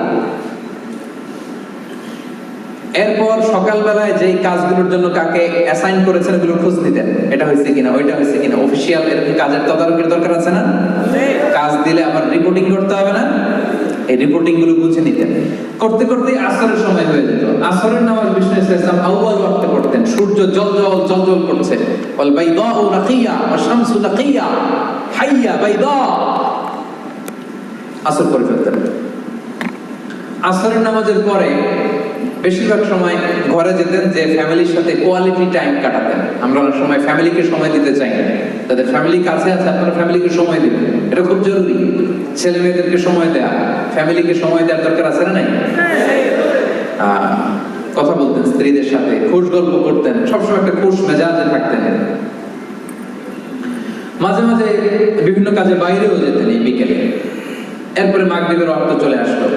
এরপর সকালবেলায় যেই কাজগুলোর জন্য কাকে অ্যাসাইন করেছেন এগুলো খোঁজ নিতেন, এটা হয়েছে কিনা, ওইটা হয়েছে কিনা। অফিসিয়াল এরকম কাজের তদারকির দরকার আছে না? কাজ দিলে আবার রিপোর্টিং করতে হবে না? এই রিপোর্টিং গুলো বুঝে নিতেন। করতে করতে আসরের সময় হয়ে যেত। আসরের নামাজ বিষ্ণু ইসলাম আউয়াল ওয়াক্তে পড়তেন। সূর্য জলজল জলজল করছে, ওয়াল বাইদাউ নাকিয়া ওয়া শামসু নাকিয়া হাইয়া বাইদা। আসর করে ফেলতেন। আসরের নামাজের পরে বেশিরভাগ সময় ঘরে যেতেন, যে ফ্যামিলির সাথে কোয়ালিটি টাইম কাটাতেন। আমরা অনেক সময় ফ্যামিলিকে সময় দিতে চাই না। তাদের ফ্যামিলি কাছে আছে, আপনারা ফ্যামিলিকে সময় দিবেন, এটা খুব জরুরি। ছেলে মেয়েদেরকে সময় দেয়া, ফ্যামিলিকে সময় দেওয়ার দরকার আছে না নাই? কথা বলতেন স্ত্রীদের সাথে, খুশ গল্প করতেন, সবসময় একটা খুশ মেজাজে থাকতেন। মাঝে মাঝে বিভিন্ন কাজে বাইরেও যেতেন এই বিকেলে। এরপরে মাগরিবের ওয়াক্ত চলে আসলো।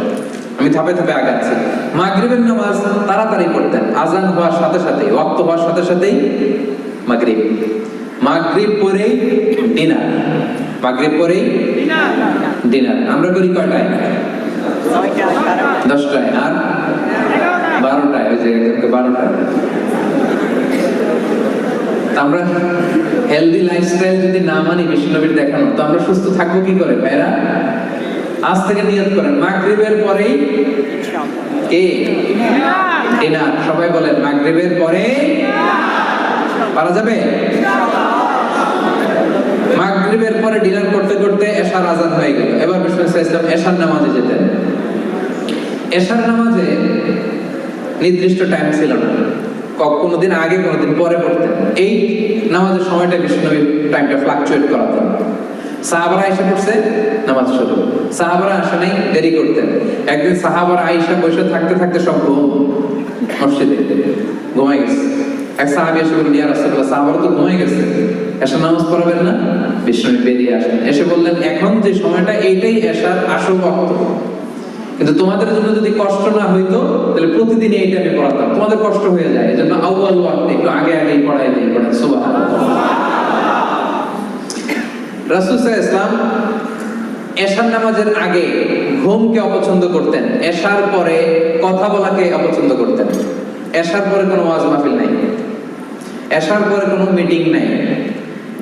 আমি ধাপে ধাপে আগাচ্ছি। মাগরিবের নামাজ তাড়াতাড়ি পড়তেন, আজান হওয়ার সাথে সাথেই, ওয়াক্ত হওয়ার সাথে সাথেই মাগরিব। মাগরিব পরেই ডিনার, মাগরিব পরেই ডিনার। আমরা করি কয়টায়? 10টায় আর 12টায়, ওই যে 12টায়। আমরা হেলদি লাইফস্টাইল যদি না মানি বিষ্ণু নবীর দেখানো, তো আমরা সুস্থ থাকবো কি করে ভাইরা? আজ থেকে নিয়ত করেন, মাগরিবের পরেই কি ডিনার। সবাই বলেন মাগরিবের পরে পারা যাবে? মাগরিবের পরে ডিনার করতে করতে এশার আজান হয়ে গেল। এবার বিষ্ণু ইসলাম এশার নামাজে যেতেন। এশার নামাজে নির্দিষ্ট টাইম ছিল না, কোনোদিন আগে কোনোদিন পরে পড়তেন। এই নামাজের সময়টা বিষ্ণু নবী টাইমটা ফ্লাকচুয়েট করাতেন। সাহাবারা আয়েশা পড়ছে, নামাজ শুরু। সাহাবারা আসে নাই, দেরি করতেন। একদিন সাহাবারা আয়েশা বসে থাকতে থাকতে সব ঘুম, মসজিদে ঘুমাই গেছে। এক সাহাবী এসে বললেন, ইয়া রাসূলুল্লাহ, সাহাবারা তো ঘুমাই গেছে, এশার নামাজ পড়াবেন না? বিষ্ণু বেরিয়ে আসেন, এসে বললেন, এখন যে সময়টা এইটাই এশার আসল ওয়াক্ত। কিন্তু তোমাদের জন্য যদি কষ্ট না হইতো তাহলে প্রতিদিন এই টাইমে পড়াতাম, তোমাদের কষ্ট হয়ে যায়, এজন্য আউয়াল ওয়াক্তে একটু আগে আগেই পড়াই দেই। পড়েন সুবহানাল্লাহ। রাসূল সাল্লাল্লাহু আলাইহি ওয়াসাল্লাম এশার নামাজের আগে ঘুমকে অপছন্দ করতেন, এশার পরে কথা বলাকে অপছন্দ করতেন। এশার পরে কোনো ওয়াজ মাহফিল নাই, এশার পরে কোনো মিটিং নাই,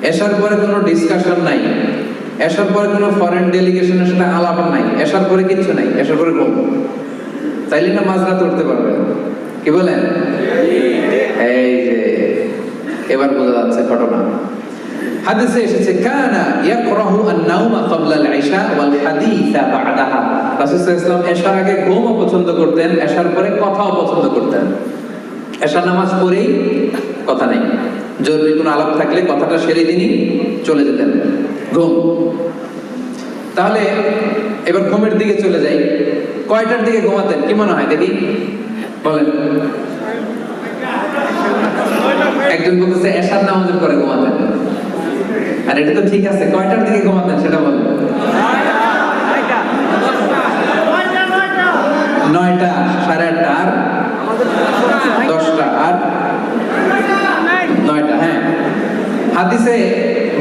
এশার পরে কোনো ডিসকাশন নাই। এসার পরে কোনো ফরেন ডেলিগেশনের সাথে আলাপ নাই, এসার পরে কিচ্ছু নাই, এসার পরে ঘুম। তাইলে না মাঝরাতে উঠতে পারবে, কি বলেন? এই যে এবার বোঝা যাচ্ছে ঘটনা। হাদিসে এসেছে কানা ইয়াকরাহু আন-নাওমা ক্বাবলা আল-ইশা ওয়াল হাদিসা বা'দাহা। রাসূল সাল্লাল্লাহু আলাইহি ওয়াসাল্লাম এশার আগে ঘুমও পছন্দ করতেন, এশার পরে কথাও পছন্দ করতেন। এশার নামাজ পড়েই কথা নেই, জরুরি কোনো আলাপ থাকলে কথাটা সেরে দিনই চলে যেতেন ঘুম। তাহলে এবার ঘুমের দিকে চলে যাই। কয়টার দিকে ঘুমাতেন কি মনে হয় দেখি, বলেন? একজন বলতেছে এশার নামাজের পরে ঘুমাতেন, আর এটা তো ঠিক আছে। কয়টার দিকে ঘুমাতেন সেটা বলেন? 9টা, 8:30 আর 10টা আর 9টা। হ্যাঁ, হাদিসে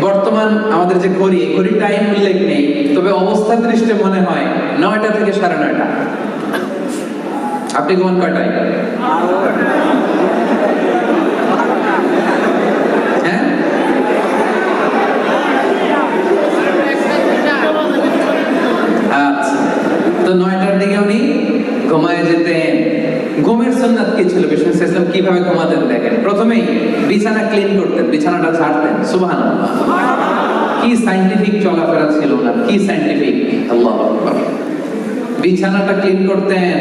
বর্তমান আমাদের যে ঘড়ি টাইম উল্লেখ নেই, তবে অবস্থা দৃষ্টে মনে হয় 9টা থেকে 9:30। আপনি ঘুমান কয়টায়? হ্যাঁ, আচ্ছা, তো 9টার দিকে উনি ঘুমায় যেতেন। ঘুমের সুন্নাত কি ছিল, বিষ্ণু সাল্লাল্লাহু কিভাবে ঘুমাতেন দেখেন। প্রথমেই বিছানা ক্লিন করতেন, বিছানাটা ঝাড়তেন। সুবহানাল্লাহ, কি সায়েন্টিফিক চলাফেরা ছিল না, কি সায়েন্টিফিক! আল্লাহু আকবার। বিছানাটা ক্লিন করতেন,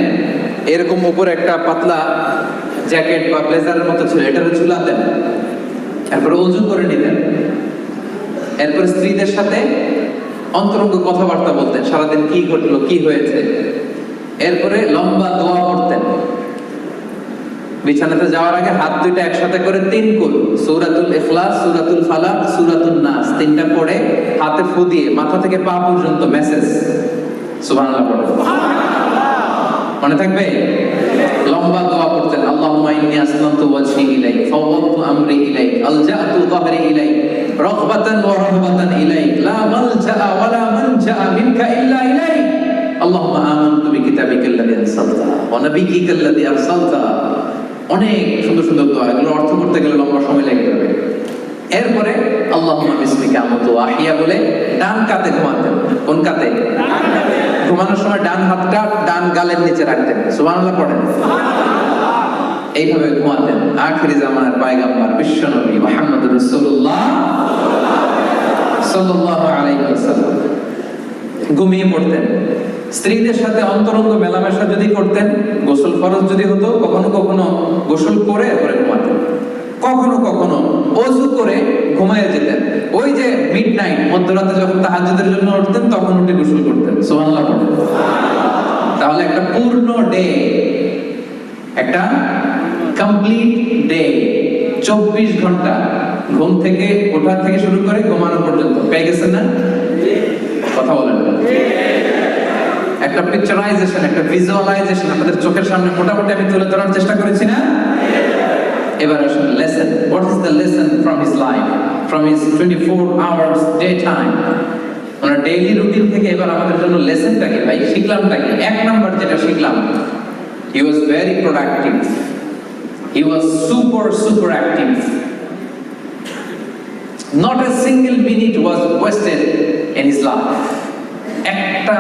এরকম উপরে একটা পাতলা জ্যাকেট বা ব্লেজারের মতো ছিল, এটারে ঝুলাতেন। এরপরে ওযু করে নিতেন। এরপর স্ত্রীদের সাথে অন্তরঙ্গ কথাবার্তা বলতেন, সারাদিন কি ঘটলো, কি হয়েছে। এরপরে লম্বা দোয়া পড়তেন। বিছানাতে যাওয়ার আগে হাত দুইটা একসাথে করে 3 কুল সূরাতুল ইখলাস, সূরাতুল ফালাক, সূরাতুন নাস 3টা পড়ে হাতে ফু দিয়ে মাথা থেকে পা পর্যন্ত মেসেজ সুবহানাল্লাহ পড়ে। মনে থাকবে? লম্বা দোয়া পড়তেন। আল্লাহুম্মা ইন্নী আসলামতু ওয়াজহি ইলাইক, ফাওয়াদতু আমরি ইলাইক, আলজাতু যাহরি ইলাইক, রাগবাতান ওয়া রাহবাতান ইলাইক, লা মালজাআ ওয়া লা মানজাআ মিনকা ইল্লা ইলাইক, আল্লাহুম্মা আমানতু বিকিতাবিকাল্লাযী আরসালতা ওয়া নাবিয়্যিকাল্লাযী আরসালতা। অনেক সুন্দর সুন্দর দোয়া, এগুলো অর্থ করতে গেলে লম্বা সময় লেগে যাবে। এরপরে আল্লাহুম্মা বিসমিকা আমুতু ওয়া আহইয়া বলে ডান কাতে ঘুমাতেন। কোন কাতে? ঘুমানোর সময় ডান হাতটা ডান গালের নিচে রাখতেন। সুবহানাল্লাহ পড়েন। এইভাবে ঘুমাতেন আখিরি জামানার পয়গম্বর বিশ্বনবী মুহাম্মদুর রাসূলুল্লাহ সাল্লাল্লাহু আলাইহি ওয়াসাল্লাম। ঘুমিয়ে পড়তেন। স্ত্রীদের সাথে অন্তরঙ্গ মেলামেশা যদি করতেন, গোসল ফরজ যদি হতো, কখনো কখনো গোসল করে এরপরে ঘুমাতেন, কখনো কখনো ওযু করে ঘুমায়ে যেতেন। ওই যে মিডনাইট, মধ্যরাতে যখন তাহাজ্জুদের জন্য উঠতেন তখন উঠে গোসল করতেন। সুবহানাল্লাহ। তাহলে একটা পূর্ণ ডে, একটা কমপ্লিট ডে, 24 ঘন্টা ঘুম থেকে ওঠা থেকে শুরু করে ঘুমানো পর্যন্ত পেয়ে গেছেন না? কথা বলেন। একটা পিকচারাইজেশন, একটা ভিজুয়ালাইজেশন আপনাদের চোখের সামনে মোটামুটি আমি তুলে ধরার চেষ্টা করেছি না? এবার আসুন lesson. What is the lesson from his life, from his 24 hours day time? Owner daily routine থেকে এবার আমাদের জন্য লেসনটা কি ভাই, শিখলামটা কি? 1 নাম্বার যেটা শিখলাম, he was very productive, he was super active. Not a single minute was wasted in his life. একটা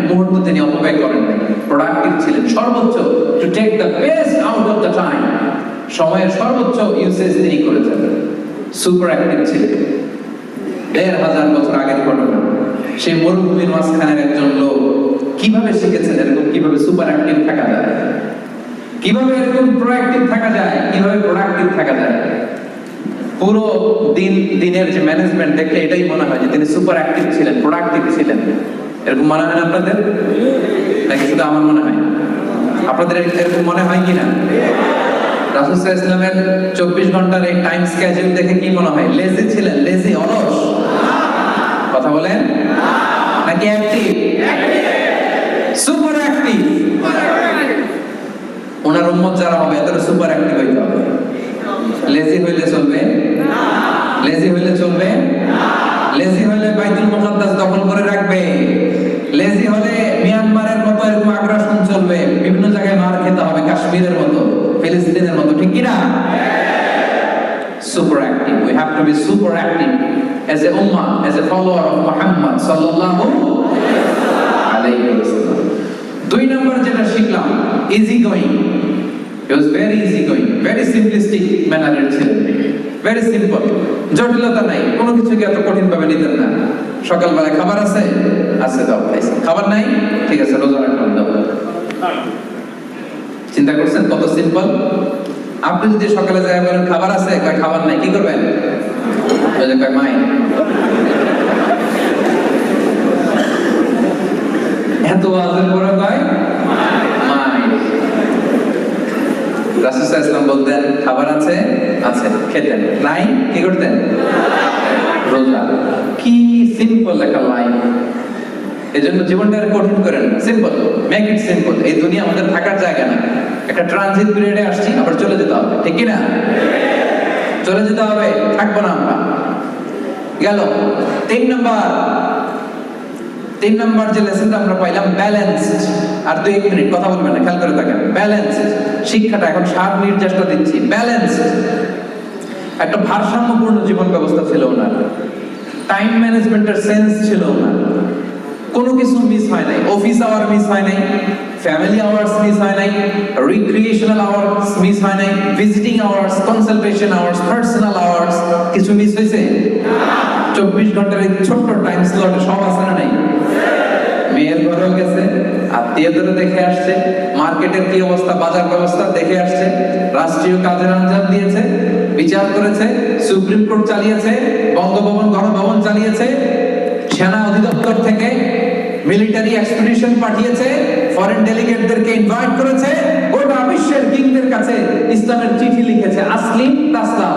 মুহূর্ত তিনি অপব্যয় করেন নাই, প্রোডাক্টিভ ছিলেন সর্বোচ্চ, to take the best out of the time, সময়ের সর্বোচ্চ ইউসেজ তিনি করেছেন। সুপার অ্যাক্টিভ ছিলেন। 1500 বছর আগের ঘটনা। সেই মরুভূমির মাঝখানের একজন লোক কিভাবে শিখেছেন এরকম কিভাবে সুপার অ্যাক্টিভ থাকা যায়, কিভাবে এরকম প্রোঅ্যাক্টিভ থাকা যায়, কিভাবে প্রোডাক্টিভ থাকা যায়। পুরো দিনের যে ম্যানেজমেন্ট দেখলে এটাই মনে হয় যে তিনি সুপার অ্যাক্টিভ ছিলেন, প্রোডাক্টিভ ছিলেন। এরকম মনে হয় না আপনাদের? নাকি শুধু আমার মনে হয়? আপনাদের এরকম মনে হয় কিনা? রাসূল সাল্লাল্লাহু আলাইহি ওয়াসাল্লামের 24 ঘন্টার এই টাইম স্কেডিউল দেখে কি মনে হয়? লেজি ছিলেন? লেজি, অলস? কথা বলেন। নাকি অ্যাক্টিভ? Super active. ওনার উম্মত যারা হবে এদের সুপার অ্যাক্টিভ হইতে হবে। লেজি হইলে চলবে না। লেজি হইলে চলবে না। লেজি হইলে বাইতুল মুকাদ্দাস দখল করে রাখবে। লেজি হলে মিয়ানমারের মতো এরকম আগ্রাসন চলবে, বিভিন্ন জায়গায় মার খেতে হবে, কাশ্মীরের মতো, ফিলিস্তিনের মতো, ঠিক কি না? Super active, we have to be super active as a ummah, as a follower of Muhammad sallallahu alayhi wa sallam. 2 নম্বর যেটা শিখলাম, easy going. He was very easy going, very simplistic mannered ছিলেন, very simple, জটিলতা নাই, কোনো কিছুকে এত কঠিন ভাবে নিতেন না। সকালবেলা খাবার আছে, আছে দাও খাইছে, খাবার নাই, ঠিক আছে রোজা রাখলাম দাও। চিন্তা করছেন কত সিম্পল? আপনি যদি সকালে যায় বলেন খাবার আছে, খাবার নাই, কি করবেন? মাই এত আজের পরে কয় মাই। রাসূল সাল্লাল্লাহু আলাইহি ওয়াসাল্লাম বলতেন খাবার আছে, আছে, খেতেন, নাই, কি করতেন? রোজা। কি সিম্পল একটা লাইফ। এজন্য জীবনটা কঠিন করেন না, সিম্পল, মেক ইট সিম্পল। এই দুনিয়া আমাদের থাকার জায়গা না, একটা ট্রানজিট পিরিয়ডে আসছি, আবার চলে যেতে হবে, ঠিক কি না? চলে যেতে হবে, থাকবো না আমরা। গেল 3 নাম্বার যে লেসনটা আমরা পাইলাম, ব্যালেন্সড। আর 2 মিনিট কথা বলবেন না, খেয়াল করে থাকেন। ব্যালেন্সড শিক্ষাটা এখন 7 মিনিট চেষ্টা দিচ্ছি। ব্যালেন্সড একটা ভারসাম্যপূর্ণ জীবন ব্যবস্থা ছিল ওনার, টাইম ম্যানেজমেন্টের সেন্স ছিল ওনার, কোনো কিছু মিস হয় নাই, অফিস আওয়ার মিস হয় নাই, ফ্যামিলি আওয়ার্স মিস হয় নাই, রিক্রিয়েশনাল আওয়ার্স মিস হয় নাই, visiting hours, consultation hours, personal hours কিছু মিস হয়েছে? 24 ঘন্টার এই ছোট্ট টাইম স্লট সব আছে না নাই? মেয়ের ঘরেও গেছে, আত্মীয়দের দেখে আসছে, মার্কেটের কি অবস্থা, বাজার ব্যবস্থা দেখে আসছে, রাষ্ট্রীয় কাজের আঞ্জাম দিয়েছে, বিচার করেছে, সুপ্রিম কোর্ট চালিয়েছে, বঙ্গভবন গণভবন চালিয়েছে, সেনা অধিদপ্তর থেকে মিলিটারি এক্সপিডিশন পাঠিয়েছে, ফরেন ডেলিগেটদেরকে ইনভাইট করেছে, গোটা বিশ্বের কিংদের কাছে ইসলামের চিঠি লিখেছে, আসলিম তাসলাম,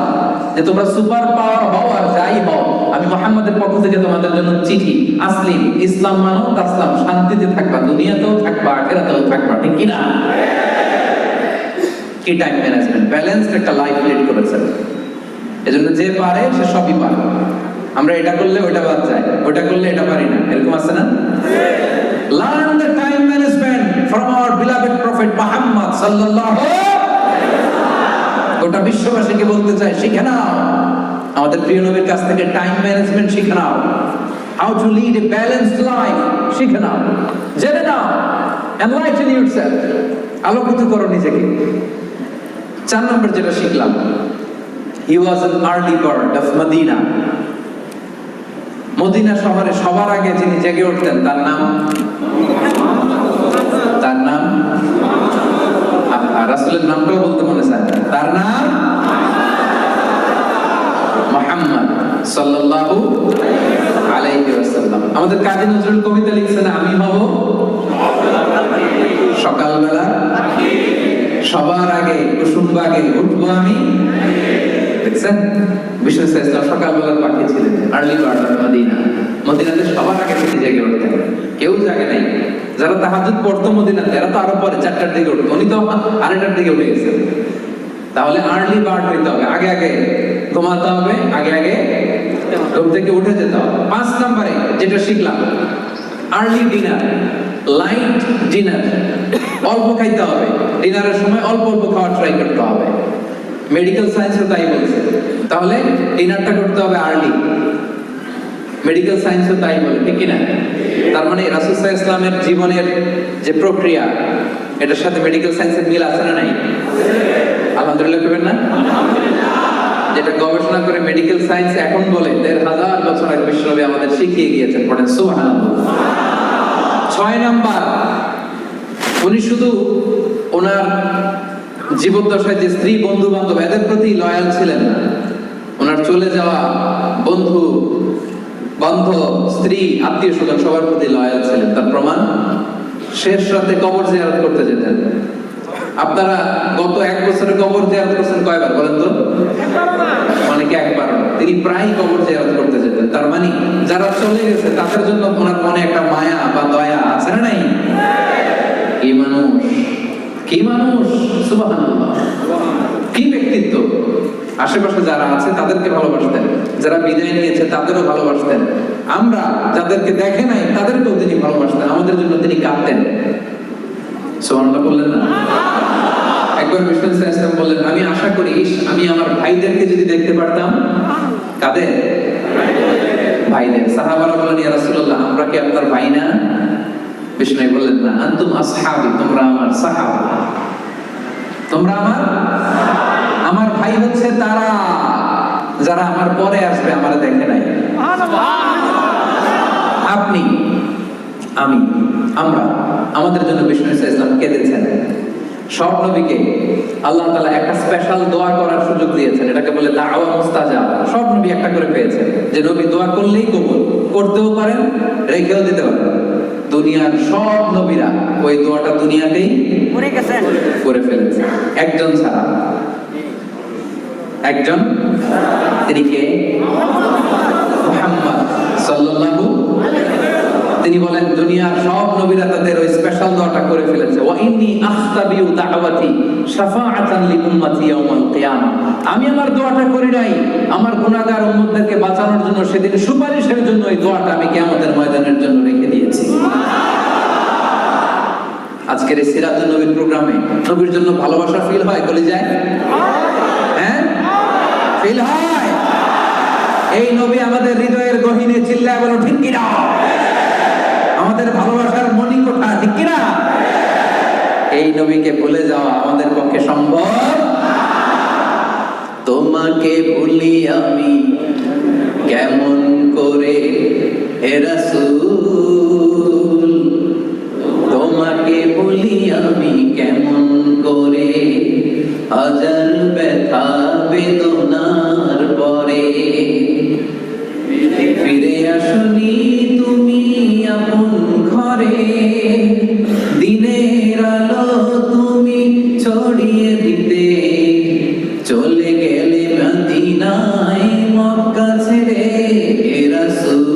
যে তোমরা সুপার পাওয়ার হও আর যাই হও, আমি মুহাম্মাদের পক্ষ থেকে তোমাদের জন্য চিঠি, আসলিম, ইসলাম মানো, তাসলাম, শান্তিতে থাকবা, দুনিয়াতেও থাকবা, আখিরাতেও থাকবা, ঠিক কি না? কি টাইম ম্যানেজমেন্ট, ব্যালেন্সড একটা লাইফ লিড করেছে। এজন্য যে পারে সে সবই পারে। আমরা এটা করলে ওটা বাদ যায়, ওটা করলে এটা পারি না, এরকম আছে না? Learn the time management from our beloved prophet Muhammad sallallahu alaihi wasallam. গোটা বিশ্ববাসীকে বলতে চাই, শিখে নাও আমাদের প্রিয় নবীর কাছ থেকে টাইম ম্যানেজমেন্ট শিখে নাও, how to lead a balanced life শিখে নাও, জেনে নাও, enlighten yourself, আলোকিত করো নিজেকে। 4 নম্বর যেটা শিখলাম, he was an early bird of Medina. Medina শহরে সবার আগে যিনি জেগে উঠতেন তার নাম রাসূলের নামটাও বলতে মনে চায়, তার নাম মুহাম্মদ সাল্লাল্লাহু আলাইহি ওয়াসাল্লাম। আমাদের কাজী নজরুল কবিতা লিখছেন, আমি হব সকালবেলা সবার আগে, কুসুম বাগে উঠবো আমি। দেখছেন বিষ্ণু ইসলাম সকালবেলার পাখি ছিলেন, আর্লি বার্ড অফ মদিনা। মদিনাতে সবার আগে থেকে জেগে উঠতেন, কেউ জাগে নাই। যারা তাহাজ্জুদ পড়তো মদিনাতে, এরা তো আরো পরে 4টার দিকে উঠতো, উনি তো 2:30টার দিকে উঠে গেছেন। তাহলে আর্লি বার্ড হইতে হবে, আগে আগে ঘুমাতে হবে, আগে আগে ঘুম থেকে উঠে যেতে হবে। 5 নম্বরে যেটা শিখলাম, আর্লি ডিনার, লাইট ডিনার, অল্প খাইতে হবে, ডিনারের সময় অল্প অল্প খাওয়ার ট্রাই করতে হবে। মেডিকেল সায়েন্সও তাই বলছে, তাহলে ডিনারটা করতে হবে আর্লি, মেডিকেল সায়েন্সও তাই বলে, ঠিক কিনা? তার মানে রাসূল সাল্লাল্লাহু আলাইহি ওয়াসাল্লামের জীবনের যে প্রক্রিয়া, এটার সাথে মেডিকেল সায়েন্সের মিল আছে না নাই? আলহামদুলিল্লাহ করবেন না? যেটা গবেষণা করে মেডিকেল সায়েন্স এখন বলে 1,500 বছর আগে বিশ্বনবী আমাদের শিখিয়ে গিয়েছেন, পড়েন সুবহানাল্লাহ। 6 নাম্বার, উনি শুধু ওনার জীবদ্দশায় যে স্ত্রী, বন্ধু বান্ধব, এদের প্রতি লয়াল ছিলেন না, ওনার চলে যাওয়া বন্ধু বান্ধব, স্ত্রী, আত্মীয় স্বজন সবার প্রতি লয়াল ছিলেন। তার প্রমাণ, শেষ রাতে কবর জিয়ারত করতে যেতেন। আপনারা গত 1 বছরে কবর জিয়ারত করছেন কয়বার বলেন তো? অনেকে একবার। তিনি প্রায় কবর জিয়ারত করতে যেতেন। তার মানে যারা চলে গেছে তাদের জন্য ওনার মনে একটা মায়া বা দয়া আছে না নাই? কি মানুষ, কি মানুষ, সুবহানাল্লাহ, কি ব্যক্তিত্ব। আশেপাশে যারা আছে তাদেরকে ভালোবাসতেন, যারা বিদায় নিয়েছে তাদেরও ভালোবাসতেন, আমরা যাদেরকে দেখে নাই তাদেরকেও তিনি ভালোবাসতেন, আমাদের জন্য তিনি কাঁদতেন। সুবহানাল্লাহ বললেন না? একবার বিষ্ণু ইসলাম বললেন, আমি আশা করি আমি আমার ভাইদেরকে যদি দেখতে পারতাম। কাদের? ভাইদের। সাহাবারা বললেন, ইয়া রাসূলুল্লাহ, আমরা কি আপনার ভাই না? বিষ্ণু বললেন, না, আনতুম আসহাবি, তোমরা আমার সাহাবা, তোমরা আমার ভাই হচ্ছে তারা যারা আমার পরে আসবে, আমারে দেখে নাই। আপনি, আমি, আমরা, আমাদের জন্য বিষ্ণু ইসলাম কেঁদেছেন। সব নবীকে আল্লাহ তাআলা একটা স্পেশাল দোয়া করার সুযোগ দিয়েছেন, এটাকে বলে দাওয়া মুস্তাজাব। সব নবী একটা করে পেয়েছেন, যে নবী দোয়া করলেই কবুল, করতেও পারেন, রেখেও দিতে পারেন। দুনিয়ার সব নবীরা ওই দোয়াটা দুনিয়াতেই করে ফেলেছে, একজন ছাড়া। একজন, তিনি কে? মুহাম্মদ সাল্লাল্লাহু। তিনি বলেন, দুনিয়ার সব নবীরা তাদের ওই স্পেশাল দোয়াটা করে ফেলেছে। ওয়া ইন্নী আখতাবিউ দাওয়াতি শাফাআতান লি উম্মতি ইয়াউমাল কিয়ামা। আমি আমার দোয়াটা করি নাই আমার গুনাহগার উম্মতদেরকে বাঁচানোর জন্য, সেদিন সুপারিশের জন্য এই দোয়াটা আমি কিয়ামতের ময়দানের জন্য রেখে দিয়েছি। আজকের এই সিরাতুন নবীর প্রোগ্রামে নবীর জন্য ভালোবাসা ফিল হয় কলিজায়? হ্যাঁ, ফিল হয়। এই নবী আমাদের হৃদয়ের গহীনে, চিল্লায় বলো ঠিক কি না? আমাদের ভালোবাসার মণিকোঠা, ঠিক কি না? এই নবীকে ভুলে যাওয়া আমাদের পক্ষে সম্ভব। তোমাকে ভুলি আমি কেমন করে হে রাসূল, তোমাকে ভুলি আমি কেমন করে, হাজার ব্যথা বেদনার পরে ফিরে আসনি তুমি আপন ঘরে, দিনের আলো তুমি ছড়িয়ে দিতে, চলে গেলে মদিনায় মক্কা ছেড়ে হে রাসূল,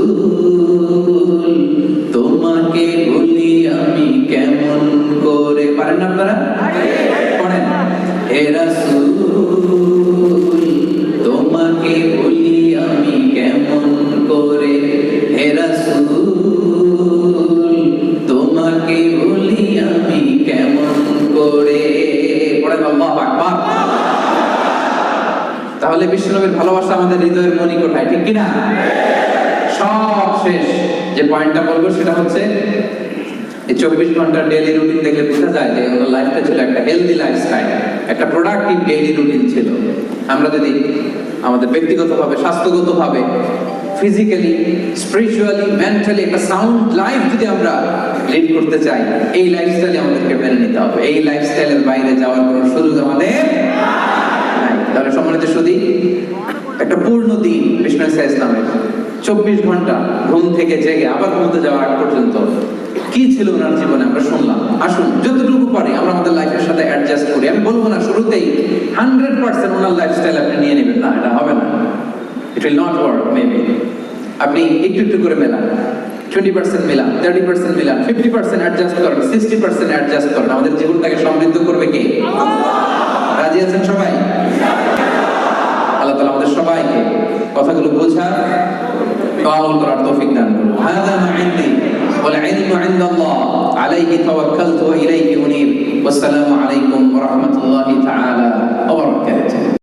তোমাকে ভুলি আমি কেমন করে। পারেন না আপনারা? পড়েন, হে রাসূল, তোমাকে ভুলি আমি কেমন করে, হে রাসূল, তোমাকে ভুলি আমি কেমন করে। পড়েন আল্লাহু আকবার। তাহলে বিশ্বনবীর ভালোবাসা আমাদের হৃদয়ের মণিকোঠায়, ঠিক কিনা? সব শেষ যে পয়েন্টটা বলবো সেটা হচ্ছে, এই 24 ঘন্টার ডেইলি রুটিন দেখলে বোঝা যায় যে ওনার লাইফটা ছিল একটা হেলদি লাইফস্টাইল, একটা প্রোডাক্টিভ ডেইলি রুটিন ছিল। আমরা যদি আমাদের ব্যক্তিগতভাবে, স্বাস্থ্যগতভাবে, ফিজিক্যালি, স্পিরিচুয়ালি, মেন্টালি একটা সাউন্ড লাইফ যদি আমরা লিড করতে চাই, এই লাইফস্টাইলে আমাদেরকে মেনে নিতে হবে। এই লাইফস্টাইলের বাইরে যাওয়ার কোনো সুযোগ আমাদের নাই। তাহলে সম্মানিত সুধী, একটা পূর্ণ দিন বিষ্ণু ইসলামের 24 ঘন্টা ঘুম থেকে জেগে আবার ঘুমোতে যাওয়ার আগ পর্যন্ত কি ছিল ওনার জীবনে আমরা শুনলাম। আসুন যতটুকু পারি আমরা আমাদের লাইফের সাথে অ্যাডজাস্ট করি। আমি বলবো না শুরুতেই 100% ওনার লাইফস্টাইল আপনি নিয়ে নেবেন, না, এটা হবে না। It will not work. Maybe আপনি একটু একটু করে মেলান, 20% মিলান, 30% মিলান, 50% অ্যাডজাস্ট করেন, 60% অ্যাডজাস্ট করেন। আমাদের জীবনটাকে সমৃদ্ধ করবে কে? রাজি আছেন সবাই? আল্লাহ তাআলা আমাদের সবাইকে কথাগুলো বোঝার, আমল করার তৌফিক দান করুন। হাযা মা ইনদি ওয়াল ইলমু ইনদাল্লাহ, আলাইহি তাওয়াক্কালতু ওয়া ইলাইহি উনীব। ওয়াসসালামু আলাইকুম ওয়া রাহমাতুল্লাহি তাআলা ওয়া বারাকাতুহু।